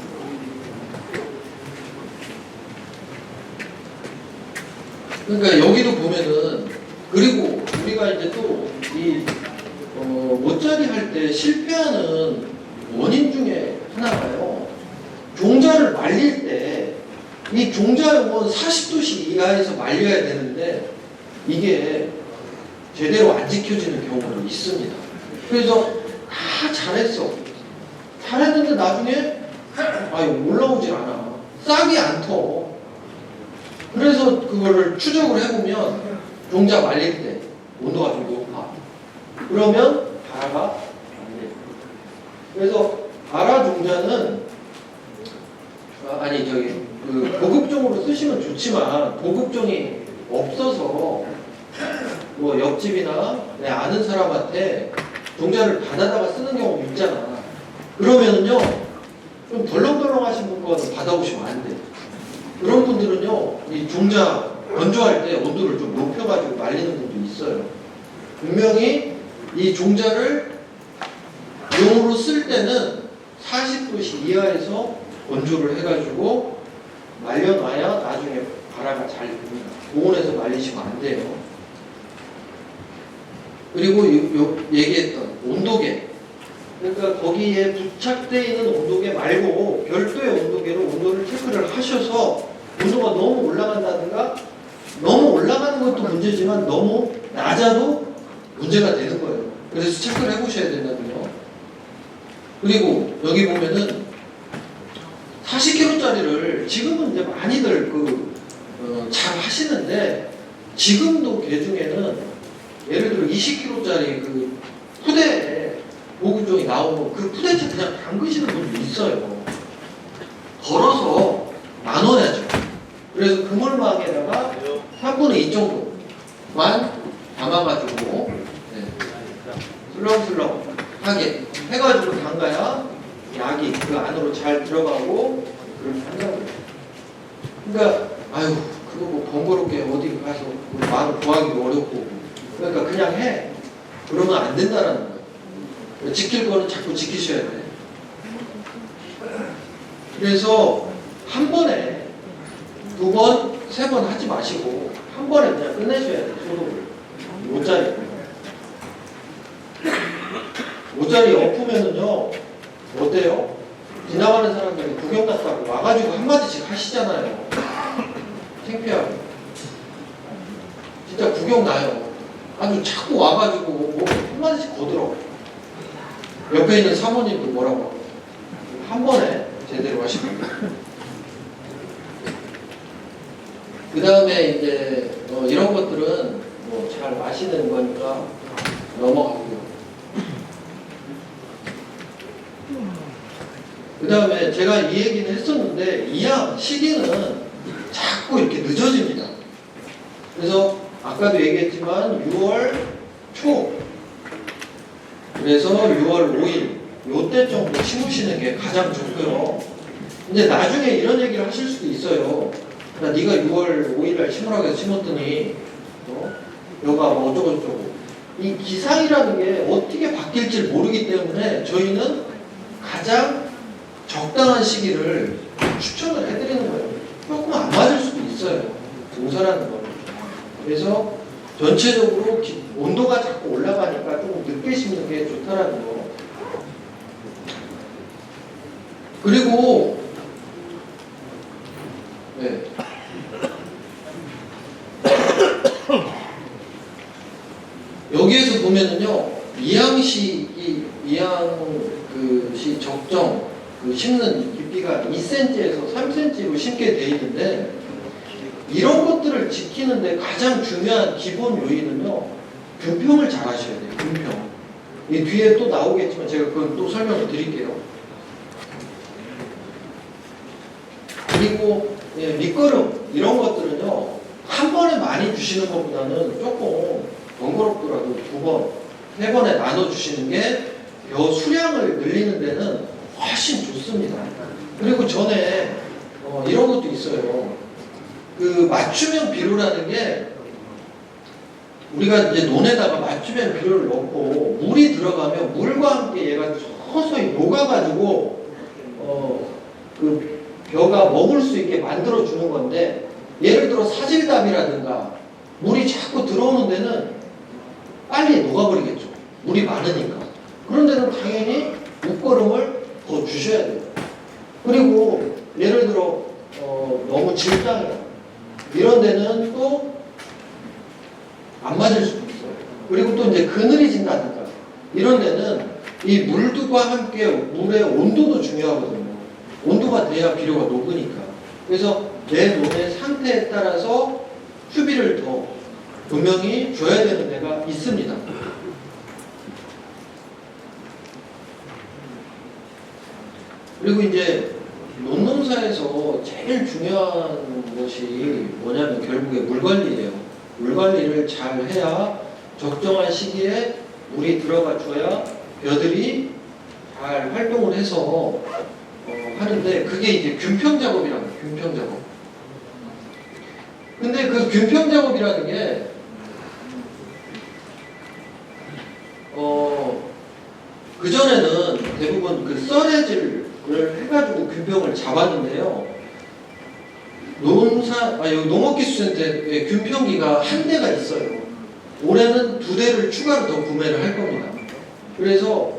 그러니까 여기도 보면은, 그리고 우리가 이제 또 이 모짜리 할 때 실패하는 원인 중에 하나가요, 종자를 말릴 때 이 종자용은 40도씨 이하에서 말려야 되는데 이게 제대로 안 지켜지는 경우가 있습니다. 그래서 다 잘했는데 나중에 올라오질 않아. 싹이 안 터. 그래서 그거를 추적을 해보면 종자 말릴 때 온도가 좀 높아. 그러면 발화가 안 돼. 그래서 발화 종자는 보급종으로 쓰시면 좋지만 보급종이 없어서 뭐 옆집이나 내 아는 사람한테 종자를 받아다가 쓰는 경우도 있잖아. 그러면은요, 좀 덜렁덜렁 하신 분 거는 받아오시면 안 돼. 그런 분들은요, 이 종자 건조할 때 온도를 좀 높여가지고 말리는 분도 있어요. 분명히 이 종자를 용으로 쓸 때는 40도씨 이하에서 건조를 해가지고 말려놔야 나중에 발화가 잘 됩니다. 고온에서 말리시면 안 돼요. 그리고 얘기했던 온도계. 그러니까 거기에 부착되어 있는 온도계 말고 별도의 온도계로 온도를 체크를 하셔서 온도가 너무 올라간다든가, 너무 올라가는 것도 문제지만 너무 낮아도 문제가 되는 거예요. 그래서 체크를 해보셔야 된다고요. 그리고 여기 보면은 40kg짜리를 지금은 이제 많이들 잘 하시는데, 지금도 개 중에는 예를 들어 20kg짜리 그 푸대 보급종이 나오면 그 푸대째 그냥 담그시는 분도 있어요. 걸어서 나눠야죠. 그래서 그물망에다가 3분의 2 정도만 담아가지고 슬렁슬렁하게 해가지고 담가야 약이 그 안으로 잘 들어가고 그렇게 한다고요. 그러니까 그거 뭐 번거롭게 어디 가서 말을 구하기도 어렵고, 그러니까 그냥 해. 그러면 안 된다라는 거예요. 지킬 거는 자꾸 지키셔야 돼. 그래서 한 번에 2번, 3번 하지 마시고 한 번에 그냥 끝내셔야 돼요. 소독을. 모짜리 엎으면은요, 어때요? 지나가는 사람들이 구경 갔다고 와가지고 한마디씩 하시잖아요. 창피하고. 진짜 구경 나요. 아주 자꾸 와가지고 뭐 한마디씩 거들어. 옆에 있는 사모님도 뭐라고 하고. 한 번에 제대로 하시면 돼요. 그 다음에 이제 이런 것들은 뭐 잘 아시는 거니까 넘어가고요. 그 다음에 제가 이 얘기는 했었는데, 이양 시기는 자꾸 이렇게 늦어집니다. 그래서 아까도 얘기했지만 6월 초, 그래서 6월 5일 요때 정도 심으시는 게 가장 좋고요. 이제 나중에 이런 얘기를 하실 수도 있어요. 네가 6월 5일날 심으라고 해서 심었더니 여가 뭐 어쩌고저쩌고. 이 기상이라는 게 어떻게 바뀔지 모르기 때문에 저희는 가장 적당한 시기를 추천을 해드리는 거예요. 조금 안 맞을 수도 있어요. 농사라는 거는. 그래서 전체적으로 온도가 자꾸 올라가니까 조금 늦게 심는 게 좋다라는 거. 그리고 여기에서 보면은요, 이양시 적정 심는 깊이가 2cm에서 3cm로 심게 돼 있는데, 이런 것들을 지키는데 가장 중요한 기본 요인은요, 균평을 잘 하셔야 돼요. 균평. 이 뒤에 또 나오겠지만 제가 그건 또 설명을 드릴게요. 그리고 밑거름 이런 것들은요, 한 번에 많이 주시는 것보다는 조금 번거롭더라도 2번, 3번에 나눠 주시는 게 벼 수량을 늘리는 데는 훨씬 좋습니다. 그리고 전에 이런 것도 있어요. 그 맞춤형 비료라는 게, 우리가 이제 논에다가 맞춤형 비료를 넣고 물이 들어가면 물과 함께 얘가 서서히 녹아가지고 그 벼가 먹을 수 있게 만들어 주는 건데, 예를 들어 사질담이라든가 물이 자꾸 들어오는 데는 빨리 녹아버리겠죠. 물이 많으니까. 그런 데는 당연히 물거름을 더 주셔야 돼요. 그리고 예를 들어 너무 질장이야, 이런 데는 또 안 맞을 수도 있어요. 그리고 또 이제 그늘이 진다든가 이런 데는 이 물과 함께 물의 온도도 중요하거든요. 온도가 돼야 비료가 녹으니까. 그래서 내 몸의 상태에 따라서 휴비를 더 분명히 줘야 되는 데가 있습니다. 그리고 이제 논농사에서 제일 중요한 것이 뭐냐면 결국에 물 관리예요. 물 관리를 잘 해야 적정한 시기에 물이 들어가 줘야 벼들이 잘 활동을 해서 하는데, 그게 이제 균평 작업이라는 거예요. 균평 작업. 근데 그 균평 작업이라는 게 그전에는 대부분 그 썰해질을 해가지고 균평을 잡았는데요. 여기 농업기술센터에 균평기가 한 대가 있어요. 올해는 2대를 추가로 더 구매를 할 겁니다. 그래서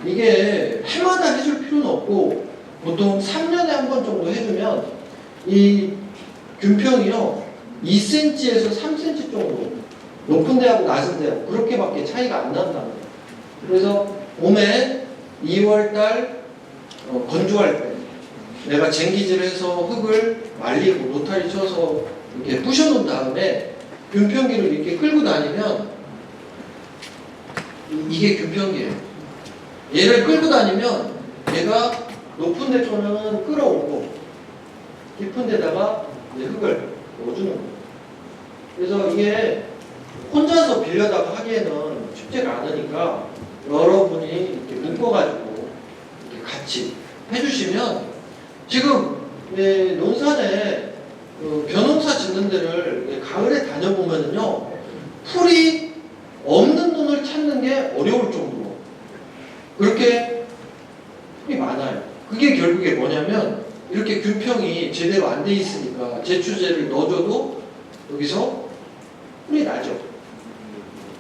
이게 해마다 해줄 필요는 없고, 보통 3년에 한 번 정도 해주면 이 균평이요 2cm에서 3cm 정도, 높은 데하고 낮은 데하고 그렇게밖에 차이가 안 난다는 거예요. 그래서 봄에 2월달 건조할 때 내가 쟁기질해서 흙을 말리고 로타리 쳐서 이렇게 부셔놓은 다음에 균평기를 이렇게 끌고 다니면 이게 균평기예요. 얘를 끌고 다니면 얘가 높은 데 거는 끌어오고 깊은 데다가 이제 흙을 넣어주는 거예요. 그래서 이게 혼자서 빌려다가 하기에는 쉽지가 않으니까 여러분이 이렇게 묶어가지고 이렇게 같이 해주시면, 지금 논산에 벼농사 짓는 데를 가을에 다녀보면요, 풀이 없는 논을 찾는 게 어려울 정도로 그렇게 풀이 많아요. 그게 결국에 뭐냐면, 이렇게 균평이 제대로 안 돼 있으니까 제초제를 넣어줘도 여기서 풀이 나죠.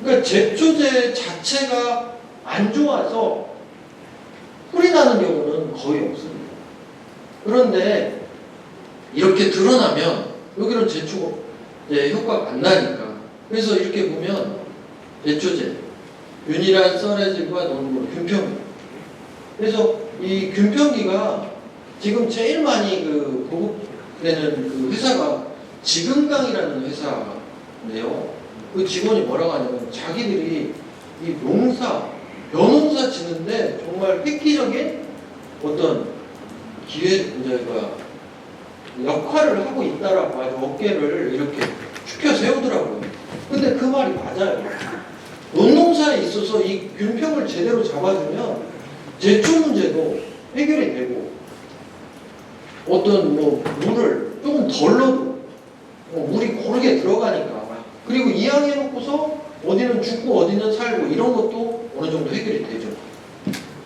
그러니까 제초제 자체가 안 좋아서 풀이 나는 경우는 거의 없습니다. 그런데 이렇게 드러나면 여기는 제초 효과가 안 나니까, 그래서 이렇게 보면 제초제, 균일한 썰해질과 농으로 균평기. 그래서 이 균평기가 지금 제일 많이 보급되는 그 회사가 지금강이라는 회사인데요. 그 직원이 뭐라고 하냐면, 자기들이 이 벼농사 짓는데 정말 획기적인 어떤 역할을 하고 있다라고 아주 어깨를 이렇게 축혀 세우더라고요. 근데 그 말이 맞아요. 논농사에 있어서 이 균평을 제대로 잡아주면 제초 문제도 해결이 되고, 어떤 물을 조금 덜 넣어도 물이 고르게 들어가니까, 그리고 이양해놓고서 어디는 죽고 어디는 살고 이런 것도 어느 정도 해결이 되죠.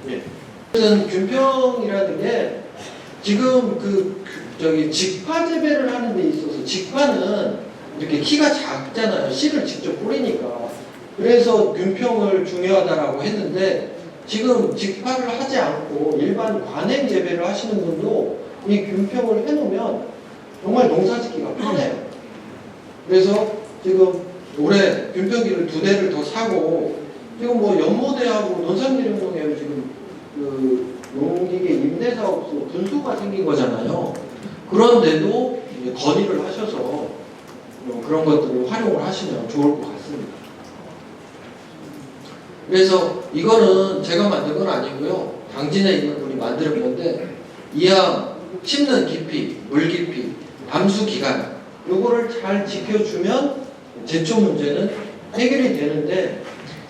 예. 그래서 균평이라는 게 지금 직파 재배를 하는 데 있어서, 직파는 이렇게 키가 작잖아요. 씨를 직접 뿌리니까. 그래서 균평을 중요하다라고 했는데, 지금 직파를 하지 않고 일반 관행 재배를 하시는 분도 이 균평을 해놓으면 정말 농사 짓기가 편해요. 그래서 지금 올해 균평기를 2대를 더 사고, 지금 연모대하고 논산기령동에 지금 농기계 임대사업소 분수가 생긴 거잖아요. 그런데도 건의를 하셔서 그런 것들을 활용을 하시면 좋을 것 같습니다. 그래서 이거는 제가 만든 건 아니고요. 당진에 있는 분이 만드는 건데, 이양 심는 깊이, 물 깊이, 담수 기간, 요거를 잘 지켜주면 제초 문제는 해결이 되는데,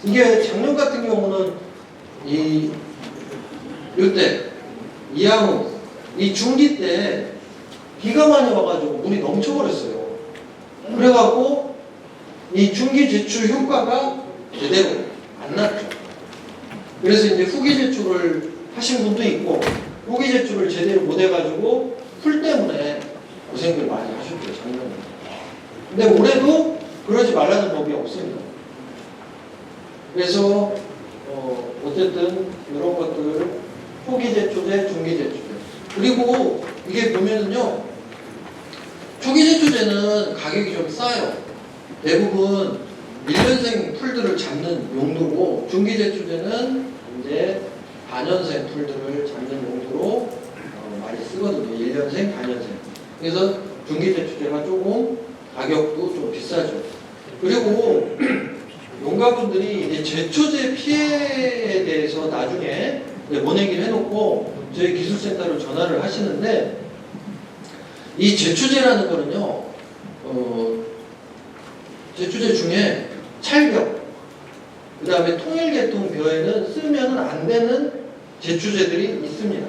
이게 작년 같은 경우는 이때 이양호 이 중기 때 비가 많이 와가지고 물이 넘쳐버렸어요. 그래갖고 이 중기 제초 효과가 제대로 안 났죠. 그래서 이제 후기 제초를 하신 분도 있고 표기 제출을 제대로 못 해가지고 풀 때문에 고생들 많이 하셨죠, 작년에. 근데 올해도 그러지 말라는 법이 없습니다. 그래서 어쨌든 이런 것들 초기 제초제, 중기 제초제. 그리고 이게 보면은요, 초기 제초제는 가격이 좀 싸요. 대부분 1년생 풀들을 잡는 용도고, 중기 제초제는 이제 반년생 풀들을 잡는 용도로 많이 쓰거든요. 1년생, 반년생. 그래서 중기 제초제가 조금 가격도 좀 비싸죠. 그리고 농가분들이 이제 제초제 피해에 대해서 나중에 모내기를 해놓고 저희 기술센터로 전화를 하시는데, 이 제초제라는 거는요, 제초제 중에 찰벽, 그 다음에 통일계통벼에는 쓰면 안 되는 제초제들이 있습니다.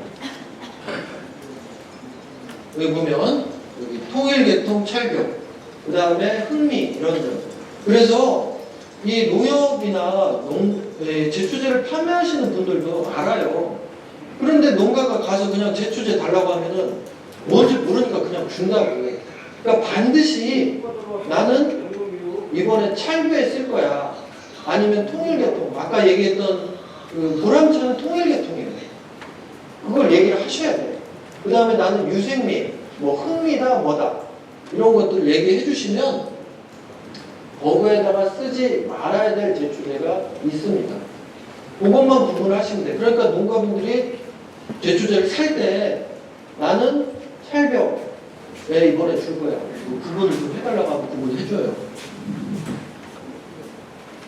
여기 보면 여기 통일계통, 찰벽, 그 다음에 흑미 이런 점. 그래서 이 농협이나 제초제를 판매하시는 분들도 알아요. 그런데 농가가 가서 그냥 제초제 달라고 하면은 뭔지 모르니까 그냥 준다고. 그러니까 반드시 나는 이번에 찰벽에 쓸 거야. 아니면 통일계통. 아까 얘기했던 그 보람차는 통일계통이에요. 그걸 얘기를 하셔야 돼요. 그 다음에 나는 유생미, 뭐 흑미다 뭐다 이런 것들 얘기해 주시면 거기에다가 쓰지 말아야 될 제초제가 있습니다. 그것만 구분을 하시면 돼요. 그러니까 농가분들이 제초제를 살 때 나는 찰벽에 이번에 줄 거야. 구분을 좀 해달라고 하면 구분해줘요.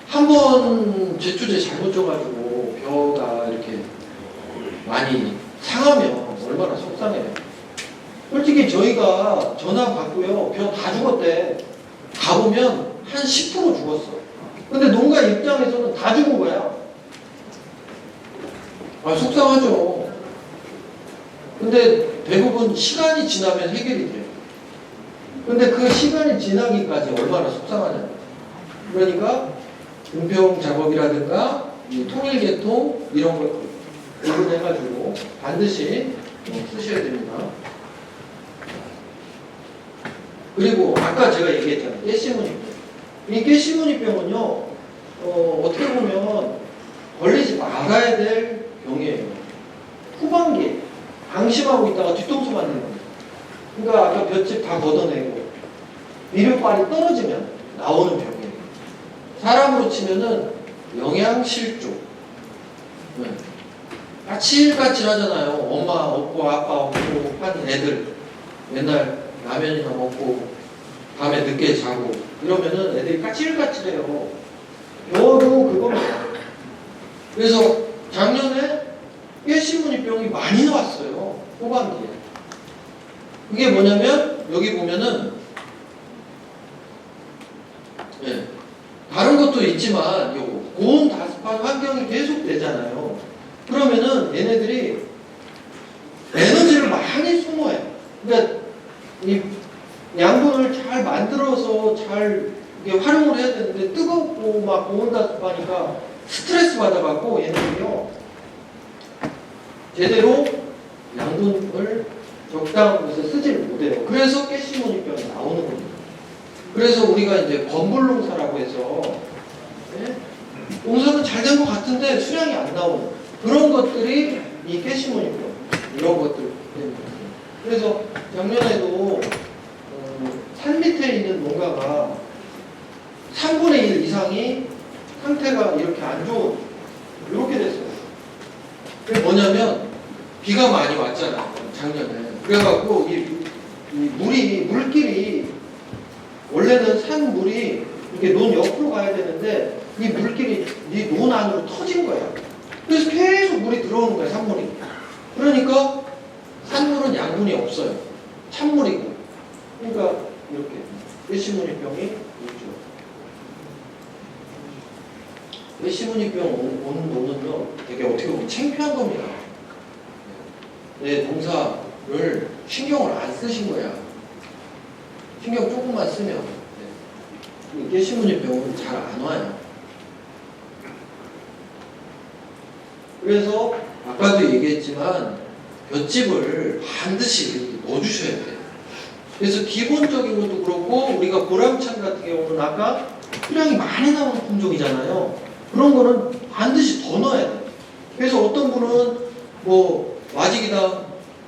한번 제초제 잘못 줘가지고 벼가 이렇게 많이 상하면 얼마나 속상해요. 솔직히 저희가 전화 받고요, 벼 다 죽었대. 가보면 한 10% 죽었어. 근데 농가 입장에서는 다 죽은 거야. 아, 속상하죠. 근데 대부분 시간이 지나면 해결이 돼요. 근데 그 시간이 지나기까지 얼마나 속상하냐. 그러니까 은평 작업이라든가 이 통일계통 이런 걸 구분해가지고 반드시 쓰셔야 됩니다. 그리고 아까 제가 얘기했잖아요. 깨시무늬병. 이 깨시무늬병은요, 어떻게 보면 걸리지 말아야 될 병이에요. 후반기에 방심하고 있다가 뒤통수 맞는 겁니다. 그러니까 아까 볏짚 다 걷어내고 비료빨이 떨어지면 나오는 병이에요. 사람으로 치면은 영양실조. 네. 까칠까칠 하잖아요. 엄마 없고 아빠 없고 한 애들 맨날 라면이나 먹고 밤에 늦게 자고 이러면은 애들이 까칠까칠해요. 벼도 그겁니다. 그래서 작년에 깨시무늬병이 많이 나왔어요. 후반기에. 그게 뭐냐면 여기 보면은 예, 다른 것도 있지만 요거 고온 다습한 환경이 계속 되잖아요. 그러면은 얘네들이 에너지를 많이 소모해요. 그러니까 이 양분을 잘 만들어서 잘 이게 활용을 해야 되는데 뜨겁고 막 고온다습하니까 스트레스 받아갖고 얘네들이요 제대로 양분을 적당한 곳에 쓰지를 못해요. 그래서 깨시무늬병이 나오는 겁니다. 그래서 우리가 이제 건불농사라고 해서 네? 농사는 잘 된 것 같은데 수량이 안 나오는 그런 것들이 이 깨시무늬병 이런 것들 때문에. 그래서 작년에도 산 밑에 있는 농가가 3분의 1 이상이 상태가 이렇게 안 좋은 이렇게 됐어요. 그게 뭐냐면 비가 많이 왔잖아요. 작년에. 그래갖고 이 물길이 원래는 산 물이 이렇게 논 옆으로 가야 되는데 이 물길이 이 논 안으로 터진 거야. 그래서 계속 물이 들어오는 거야, 산물이. 그러니까 산물은 양분이 없어요. 찬물이고. 그러니까 이렇게 깨시무늬병이 있죠. 깨시무늬병 오는 논은요, 되게 어떻게 보면 창피한 겁니다. 내 농사를 신경을 안 쓰신 거야. 신경 조금만 쓰면 이 깨시무늬병은 잘 안 와요. 그래서 아까도 얘기했지만 볏짚을 반드시 넣어주셔야 돼요. 그래서 기본적인 것도 그렇고 우리가 보람찬 같은 경우는 아까 수량이 많이 나오는 품종이잖아요. 그런 거는 반드시 더 넣어야 돼요. 그래서 어떤 분은 뭐 와지기당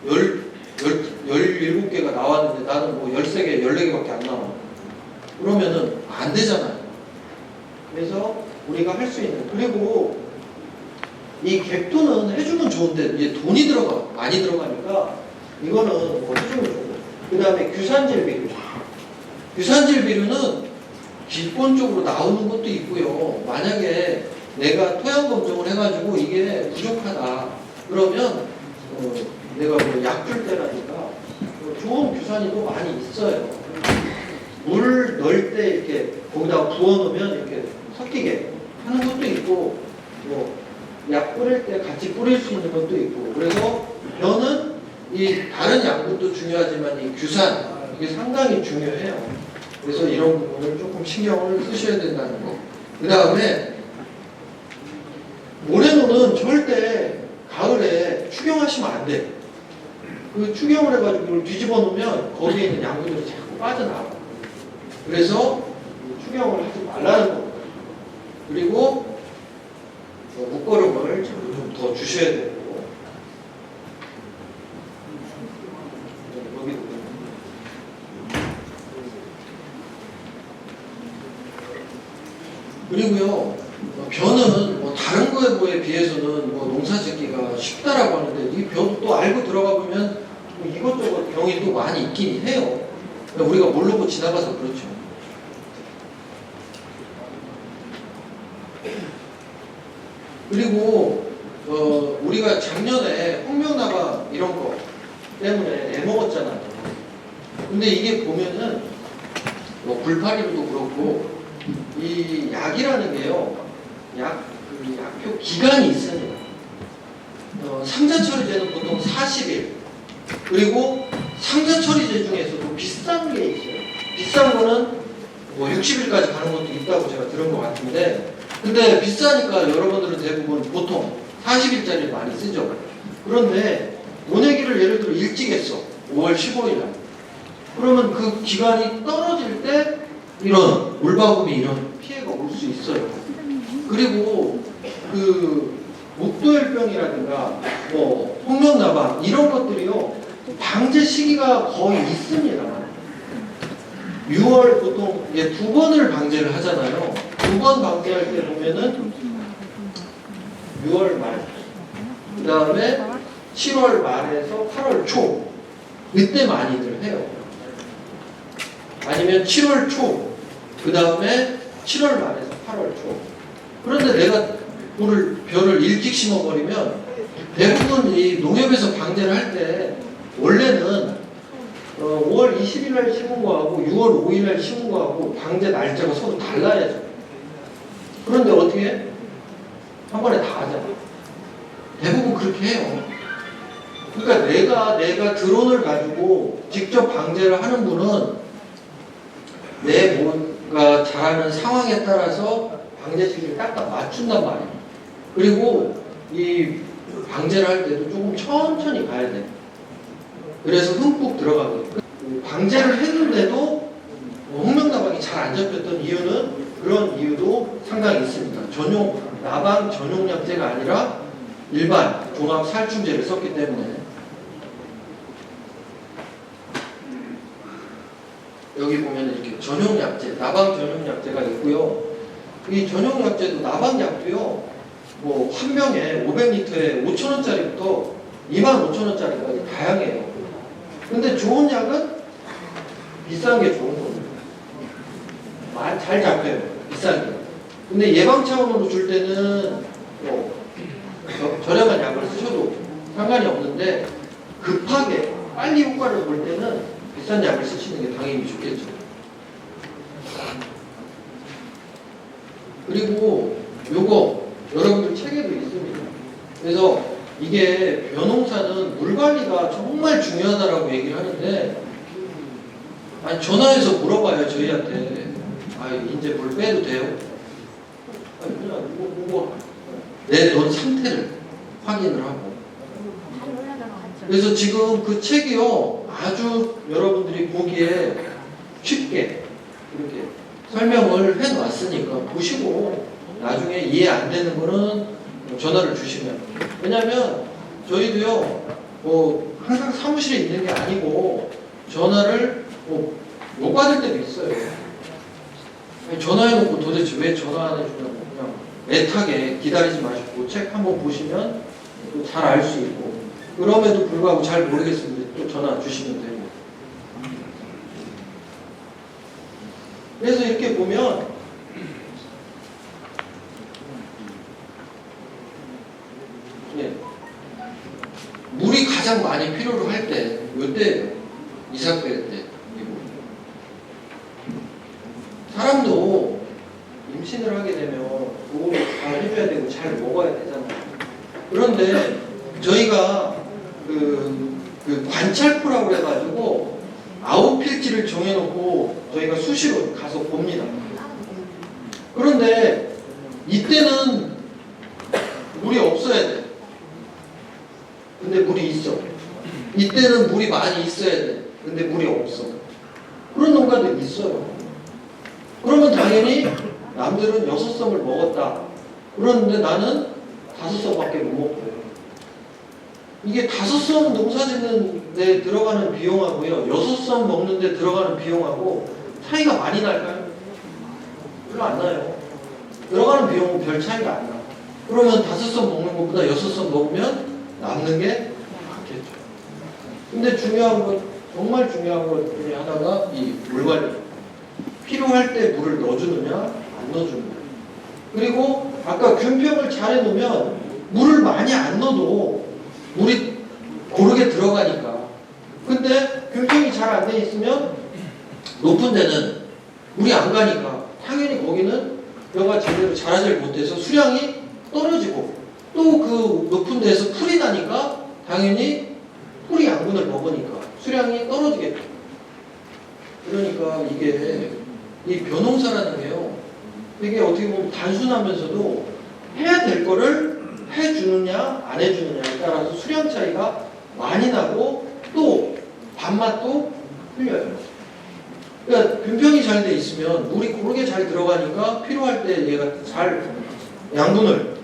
17개가 나왔는데 나는 뭐 13개, 14개밖에 안 나와. 그러면은 안 되잖아요. 그래서 우리가 할 수 있는, 그리고 이 객토는 해주면 좋은데 이제 돈이 많이 들어가니까 이거는 뭐 해주면 좋고, 그 다음에 규산질 비료. 규산질 비료는 기본적으로 나오는 것도 있고요. 만약에 내가 토양 검정을 해가지고 이게 부족하다 그러면 내가 뭐 약 줄 때라든가 좋은 규산이 또 많이 있어요. 물 넣을 때 이렇게 거기다가 부어놓으면 이렇게 섞이게 하는 것도 있고, 뭐 약 뿌릴 때 같이 뿌릴 수 있는 것도 있고, 그래서 벼는 이 다른 약분도 중요하지만 이 규산 이게 상당히 중요해요. 그래서 이런 부분을 조금 신경을 쓰셔야 된다는 거. 그 다음에 모래노는 절대 가을에 추경하시면 안 돼. 그 추경을 해가지고 이걸 뒤집어 놓으면 거기에 있는 양분들이 자꾸 빠져나와. 그래서 추경을 하지 말라는 겁니다. 그리고 목거름을 좀 더 주셔야 되고, 그리고요, 벼는 뭐 다른 거에 비해서는 뭐 농사 짓기가 쉽다라고 하는데 이 벼도 또 알고 들어가 보면 뭐 이것저것 병이 또 많이 있긴 해요. 우리가 모르고 지나가서 그렇죠. 그리고 우리가 작년에 홍명나방 이런 거 때문에 애먹었잖아요. 근데 이게 보면은 뭐 불파리도 그렇고 이 약이라는 게요, 그 약효 기간이 있습니다. 상자 처리제는 보통 40일. 그리고 상자 처리제 중에서도 비싼 게 있어요. 비싼 거는 뭐 60일까지 가는 것도 있다고 제가 들은 것 같은데, 근데 비싸니까 여러분들은 대부분 보통 40일짜리를 많이 쓰죠. 그런데 모내기를 예를 들어 일찍 했어. 5월 15일 날. 그러면 그 기간이 떨어질 때 이런 물바구미 이런 피해가 올 수 있어요. 그리고 그 목도열병이라든가 뭐 홍명나방 이런 것들이요, 방제 시기가 거의 있습니다. 6월 보통 2번을 방제를 하잖아요. 2번 방제할 때 보면은 6월 말, 그 다음에 7월 말에서 8월 초, 이때 많이들 해요. 아니면 7월 초, 그 다음에 7월 말에서 8월 초. 그런데 내가 벼를 일찍 심어버리면 대부분 이 농협에서 방제를 할 때 원래는 5월 20일 날 심은 거하고 6월 5일 날 심은 거하고 방제 날짜가 서로 달라야죠. 그런데 어떻게 해? 한 번에 다 하잖아. 대부분 그렇게 해요. 그러니까 내가 드론을 가지고 직접 방제를 하는 분은 내 뭔가 자라는 상황에 따라서 방제 시기를 딱딱 맞춘단 말이에요. 그리고 이 방제를 할 때도 조금 천천히 가야 돼. 그래서 흠뻑 들어가거든요. 방제를 했는데도 홍명나방이 잘 안 잡혔던 이유는 그런 이유도 상당히 있습니다. 나방 전용약제가 아니라 일반 종합 살충제를 썼기 때문에. 여기 보면 이렇게 전용약제, 나방 전용약제가 있고요. 이 전용약제도 나방약도요, 뭐 한 병에 500리터에 5,000원짜리부터 25,000원짜리까지 다양해요. 근데 좋은 약은 비싼 게 좋은 겁니다. 잘 잡혀요. 비싼 게. 근데 예방 차원으로 줄 때는 뭐 저렴한 약을 쓰셔도 상관이 없는데, 급하게 빨리 효과를 볼 때는 비싼 약을 쓰시는 게 당연히 좋겠죠. 그리고 요거 여러분들 책에도 있습니다. 그래서 이게 벼농사는 물 관리가 정말 중요하다라고 얘기를 하는데, 아니 전화해서 물어봐요 저희한테. 이제 물 빼도 돼요? 아니 그냥 내 논 상태를 확인을 하고 그래서 지금 그 책이요, 아주 여러분들이 보기에 쉽게 이렇게 설명을 해놨으니까 보시고 나중에 이해 안 되는 거는 전화를 주시면. 왜냐면 저희도요, 뭐 항상 사무실에 있는 게 아니고 전화를 못 받을 때도 있어요. 전화해놓고 도대체 왜 전화 안 해주냐고 그냥 애타게 기다리지 마시고 책 한번 보시면 또 잘 알 수 있고, 그럼에도 불구하고 잘 모르겠으면 또 전화 주시면 되고. 그래서 이렇게 보면 물이 가장 많이 필요로 할 때 이때예요. 이삭될 때. 사람도 임신을 하게 되면 그거를 잘 해줘야 되고 잘 먹어야 되잖아요. 그런데 저희가 그 관찰포라고 해가지고 아웃필지를 정해놓고 저희가 수시로 가서 봅니다. 그런데 이때는 물이 없어야 돼. 근데 물이 있어. 이때는 물이 많이 있어야 돼. 근데 물이 없어. 그런 농가들이 있어요. 그러면 당연히 남들은 6섬을 먹었다. 그런데 나는 5섬밖에 못 먹고요. 이게 5섬 농사 짓는 데 들어가는 비용하고요, 6섬 먹는 데 들어가는 비용하고 차이가 많이 날까요? 별로 안 나요. 들어가는 비용은 별 차이가 안 나. 그러면 5섬 먹는 것보다 6섬 먹으면 남는 게 많겠죠. 근데 중요한 것, 정말 중요한 것 중에 하나가 이 물 관리. 필요할 때 물을 넣어주느냐, 안 넣어주느냐. 그리고 아까 균평을 잘 해놓으면 물을 많이 안 넣어도 물이 고르게 들어가니까. 근데 균평이 잘 안 돼 있으면 높은 데는 물이 안 가니까 당연히 거기는 벼가 제대로 자라질 못해서 수량이 떨어지고, 또 그 높은 데에서 풀이 나니까 당연히 풀이 양분을 먹으니까 수량이 떨어지겠죠. 그러니까 이게 이 벼농사라는 게요, 되게 어떻게 보면 단순하면서도 해야 될 거를 해주느냐 안 해주느냐에 따라서 수량 차이가 많이 나고 또 밥맛도 틀려요. 그러니까 균평이 잘 돼 있으면 물이 고르게 잘 들어가니까 필요할 때 얘가 잘 양분을,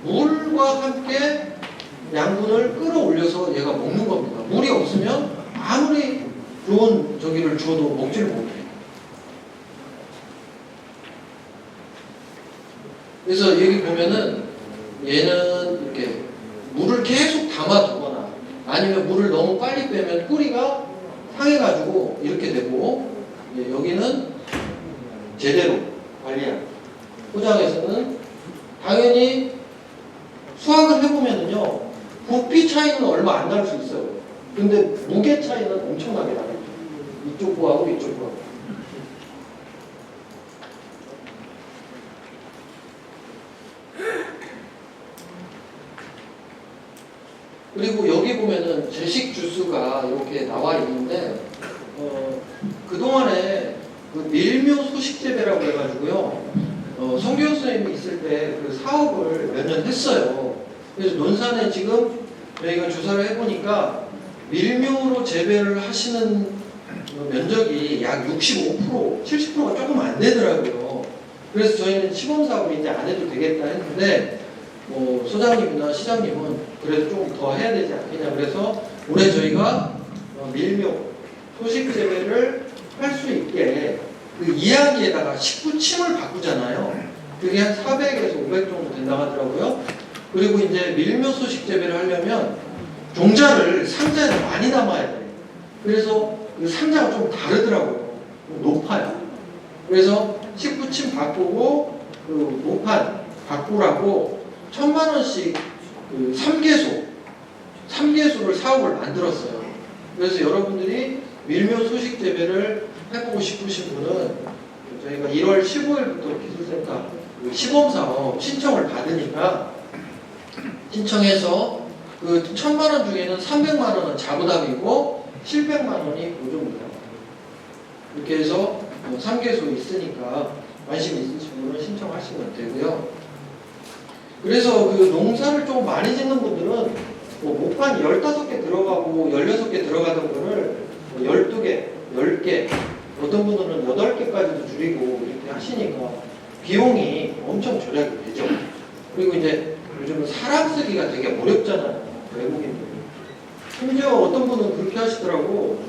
물과 함께 양분을 끌어올려서 얘가 먹는 겁니다. 물이 없으면 아무리 좋은 저기를 줘도 먹지를 못해요. 그래서 여기 보면은 얘는 이렇게 물을 계속 담아두거나 아니면 물을 너무 빨리 빼면 뿌리가 상해가지고 이렇게 되고, 여기는 제대로 관리한 포장에서는 당연히 수확을 해보면은요, 부피 차이는 얼마 안 날 수 있어요. 근데 무게 차이는 엄청나게 나겠죠. 이쪽 거하고 이쪽 거하고. 그리고 여기 보면은 제식 주스가 이렇게 나와 있는데, 그동안에 그 밀묘 소식 재배라고 해가지고요, 성교육 선생님이 있을 때 그 사업을 몇 년 했어요. 그래서 논산에 지금 저희가 조사를 해보니까 밀묘로 재배를 하시는 면적이 약 65%, 70%가 조금 안 되더라고요. 그래서 저희는 시범사업을 이제 안 해도 되겠다 했는데, 소장님이나 시장님은 그래도 좀 더 해야 되지 않겠냐. 그래서 올해 저희가 밀묘, 소식 재배를 할 수 있게 그 이야기에다가 식구침을 바꾸잖아요. 그게 한 400에서 500 정도 된다고 하더라고요. 그리고 이제 밀묘 소식 재배를 하려면 종자를 상자에 많이 담아야 돼요. 그래서 그 상자가 좀 다르더라고요. 높아요. 그래서 식구침 바꾸고 그 모판 바꾸라고 1000만원씩 그 3개소를 사업을 만들었어요. 그래서 여러분들이 밀묘 소식 재배를 해보고 싶으신 분은 저희가 1월 15일부터 기술센터 시범사업 신청을 받으니까 신청해서 그 1000만원 중에는 300만원은 자부담이고 700만원이 보조입니다. 이렇게 해서 3개소 있으니까 관심 있으신 분은 신청하시면 되고요. 그래서 그 농사를 좀 많이 짓는 분들은 뭐 목판이 15개 들어가고 16개 들어가던 거를 뭐 12개, 10개, 어떤 분들은 8개까지도 줄이고 이렇게 하시니까 비용이 엄청 절약이 되죠. 그리고 이제 요즘은 사람 쓰기가 되게 어렵잖아요. 외국인들이. 심지어 어떤 분은 그렇게 하시더라고.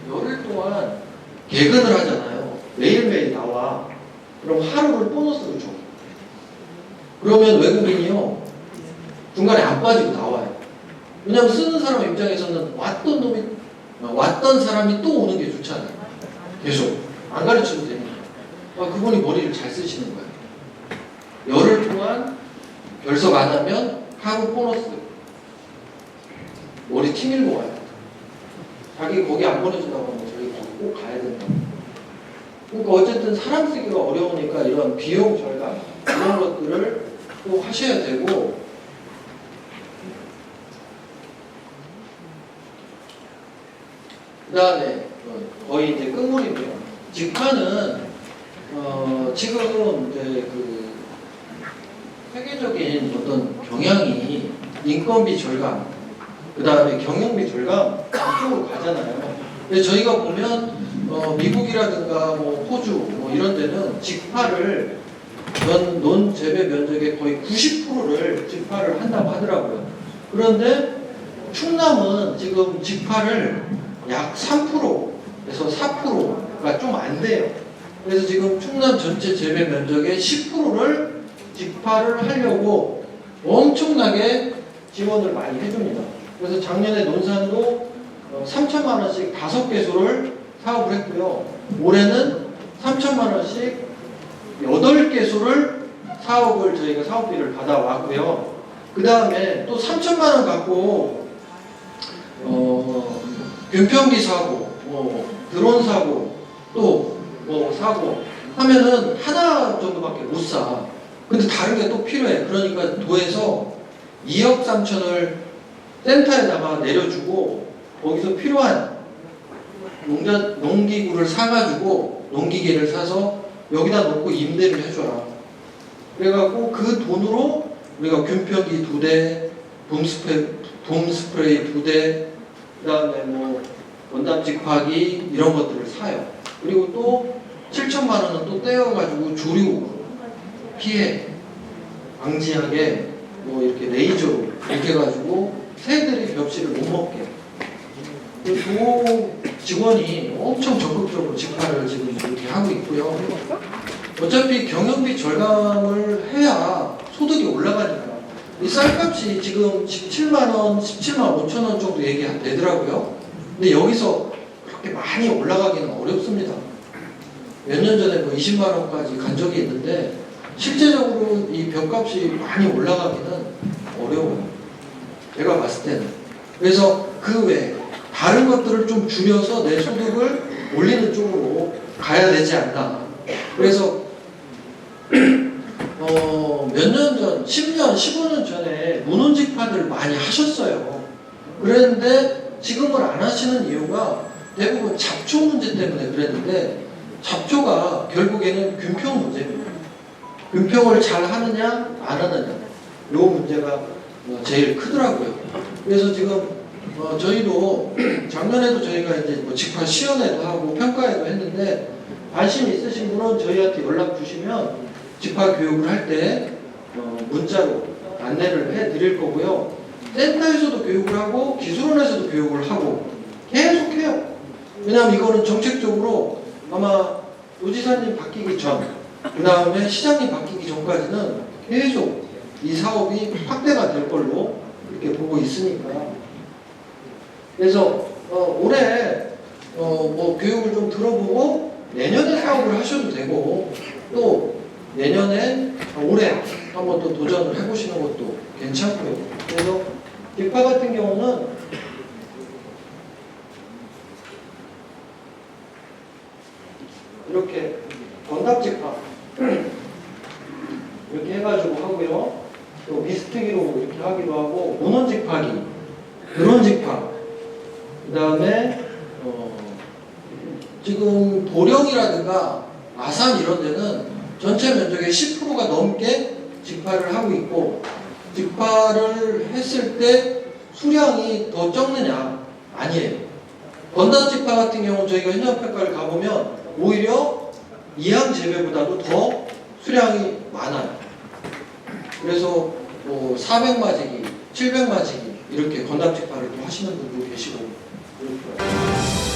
열흘 동안 개근을 하잖아요. 매일매일 나와. 그럼 하루를 보너스로 줘. 그러면 외국인이요. 중간에 안 빠지고 나와요. 왜냐하면 쓰는 사람 입장에서는 왔던 사람이 또 오는 게 좋잖아요. 계속. 안 가르쳐도 되니까. 그분이 머리를 잘 쓰시는 거예요. 열흘 동안 결석 안 하면 하루 보너스. 머리 팀밀고 와요. 자기 거기 안 보내준다고 하면 저희 꼭 가야 된다. 그러니까 어쨌든 사람 쓰기가 어려우니까 이런 비용 절감 이런 것들을 또 하셔야 되고, 그 다음에 거의 이제 끝물이고요. 직파는 지금 이제 그 세계적인 어떤 경향이 인건비 절감, 그 다음에 경영비 절감 이쪽으로 가잖아요. 근데 저희가 보면 미국이라든가 뭐 호주 뭐 이런 데는 직파를 논 재배 면적의 거의 90%를 직파를 한다고 하더라고요. 그런데 충남은 지금 직파를 약 3%에서 4%가 좀 안 돼요. 그래서 지금 충남 전체 재배 면적의 10%를 직파를 하려고 엄청나게 지원을 많이 해줍니다. 그래서 작년에 논산도 3천만 원씩 5개소를 사업을 했고요. 올해는 3천만 원씩 8개소를 사업을 저희가 사업비를 받아왔고요. 그 다음에 또 3천만 원 갖고 균평기 사고, 드론 사고, 또 뭐 사고 하면은 하나 정도밖에 못 사. 근데 다른 게 또 필요해. 그러니까 도에서 2억 3천을 센터에다가 내려주고 거기서 필요한 농기구를 사가지고 농기계를 사서 여기다 놓고 임대를 해줘라. 그래갖고 그 돈으로 우리가 균평기 2대, 붐스프레이 2대, 그 다음에 뭐 원담 직파기 이런 것들을 사요. 그리고 또 7천만 원은 또 떼어가지고 조류 피해 방지하게 뭐 이렇게 레이저로 이렇게 해가지고 새들이 벽지를 못 먹게. 그 직원이 엄청 적극적으로 직파를 지금 이렇게 하고 있고요. 어차피 경영비 절감을 해야 소득이 올라가니까. 이 쌀값이 지금 17만 원, 17만 5천 원 정도 얘기되더라고요. 근데 여기서 그렇게 많이 올라가기는 어렵습니다. 몇 년 전에 뭐 20만 원까지 간 적이 있는데 실제적으로 이 벽값이 많이 올라가기는 어려워요. 제가 봤을 때는. 그래서 그 외에 다른 것들을 좀 줄여서 내 소득을 올리는 쪽으로 가야 되지 않나. 그래서 몇 년 전, 10년, 15년 전에 문혼직파들 많이 하셨어요. 그랬는데 지금은 안 하시는 이유가 대부분 잡초 문제 때문에 그랬는데, 잡초가 결국에는 균평 문제입니다. 균평을 잘 하느냐 안 하느냐, 요 문제가 제일 크더라고요. 그래서 지금 저희도 작년에도 저희가 이제 뭐 직파 시연회도 하고 평가회도 했는데, 관심 있으신 분은 저희한테 연락 주시면 직파 교육을 할 때 문자로 안내를 해드릴 거고요. 센터에서도 교육을 하고 기술원에서도 교육을 하고 계속 해요. 왜냐하면 이거는 정책적으로 아마 도지사님 바뀌기 전, 그 다음에 시장님 바뀌기 전까지는 계속 이 사업이 확대가 될 걸로 이렇게 보고 있으니까. 그래서 올해 뭐 교육을 좀 들어보고 내년에 사업을 하셔도 되고, 또 내년에 올해 한번 또 도전을 해보시는 것도 괜찮고요. 그래서 직파 같은 경우는 이렇게 원답직파 이렇게 해가지고 하고요. 또 미스트기로 이렇게 하기도 하고, 문헌직파기, 드론직파, 그 다음에 지금 보령이라든가 아산 이런 데는 전체 면적의 10%가 넘게 직파를 하고 있고, 직파를 했을 때 수량이 더 적느냐? 아니에요. 번단 직파 같은 경우는 저희가 현장평가를 가보면 오히려 이항 재배보다도 더 수량이 많아요. 그래서 뭐 400마지기, 700마지기 이렇게 건담 직파를 또 하시는 분도 계시고 그렇더라고요.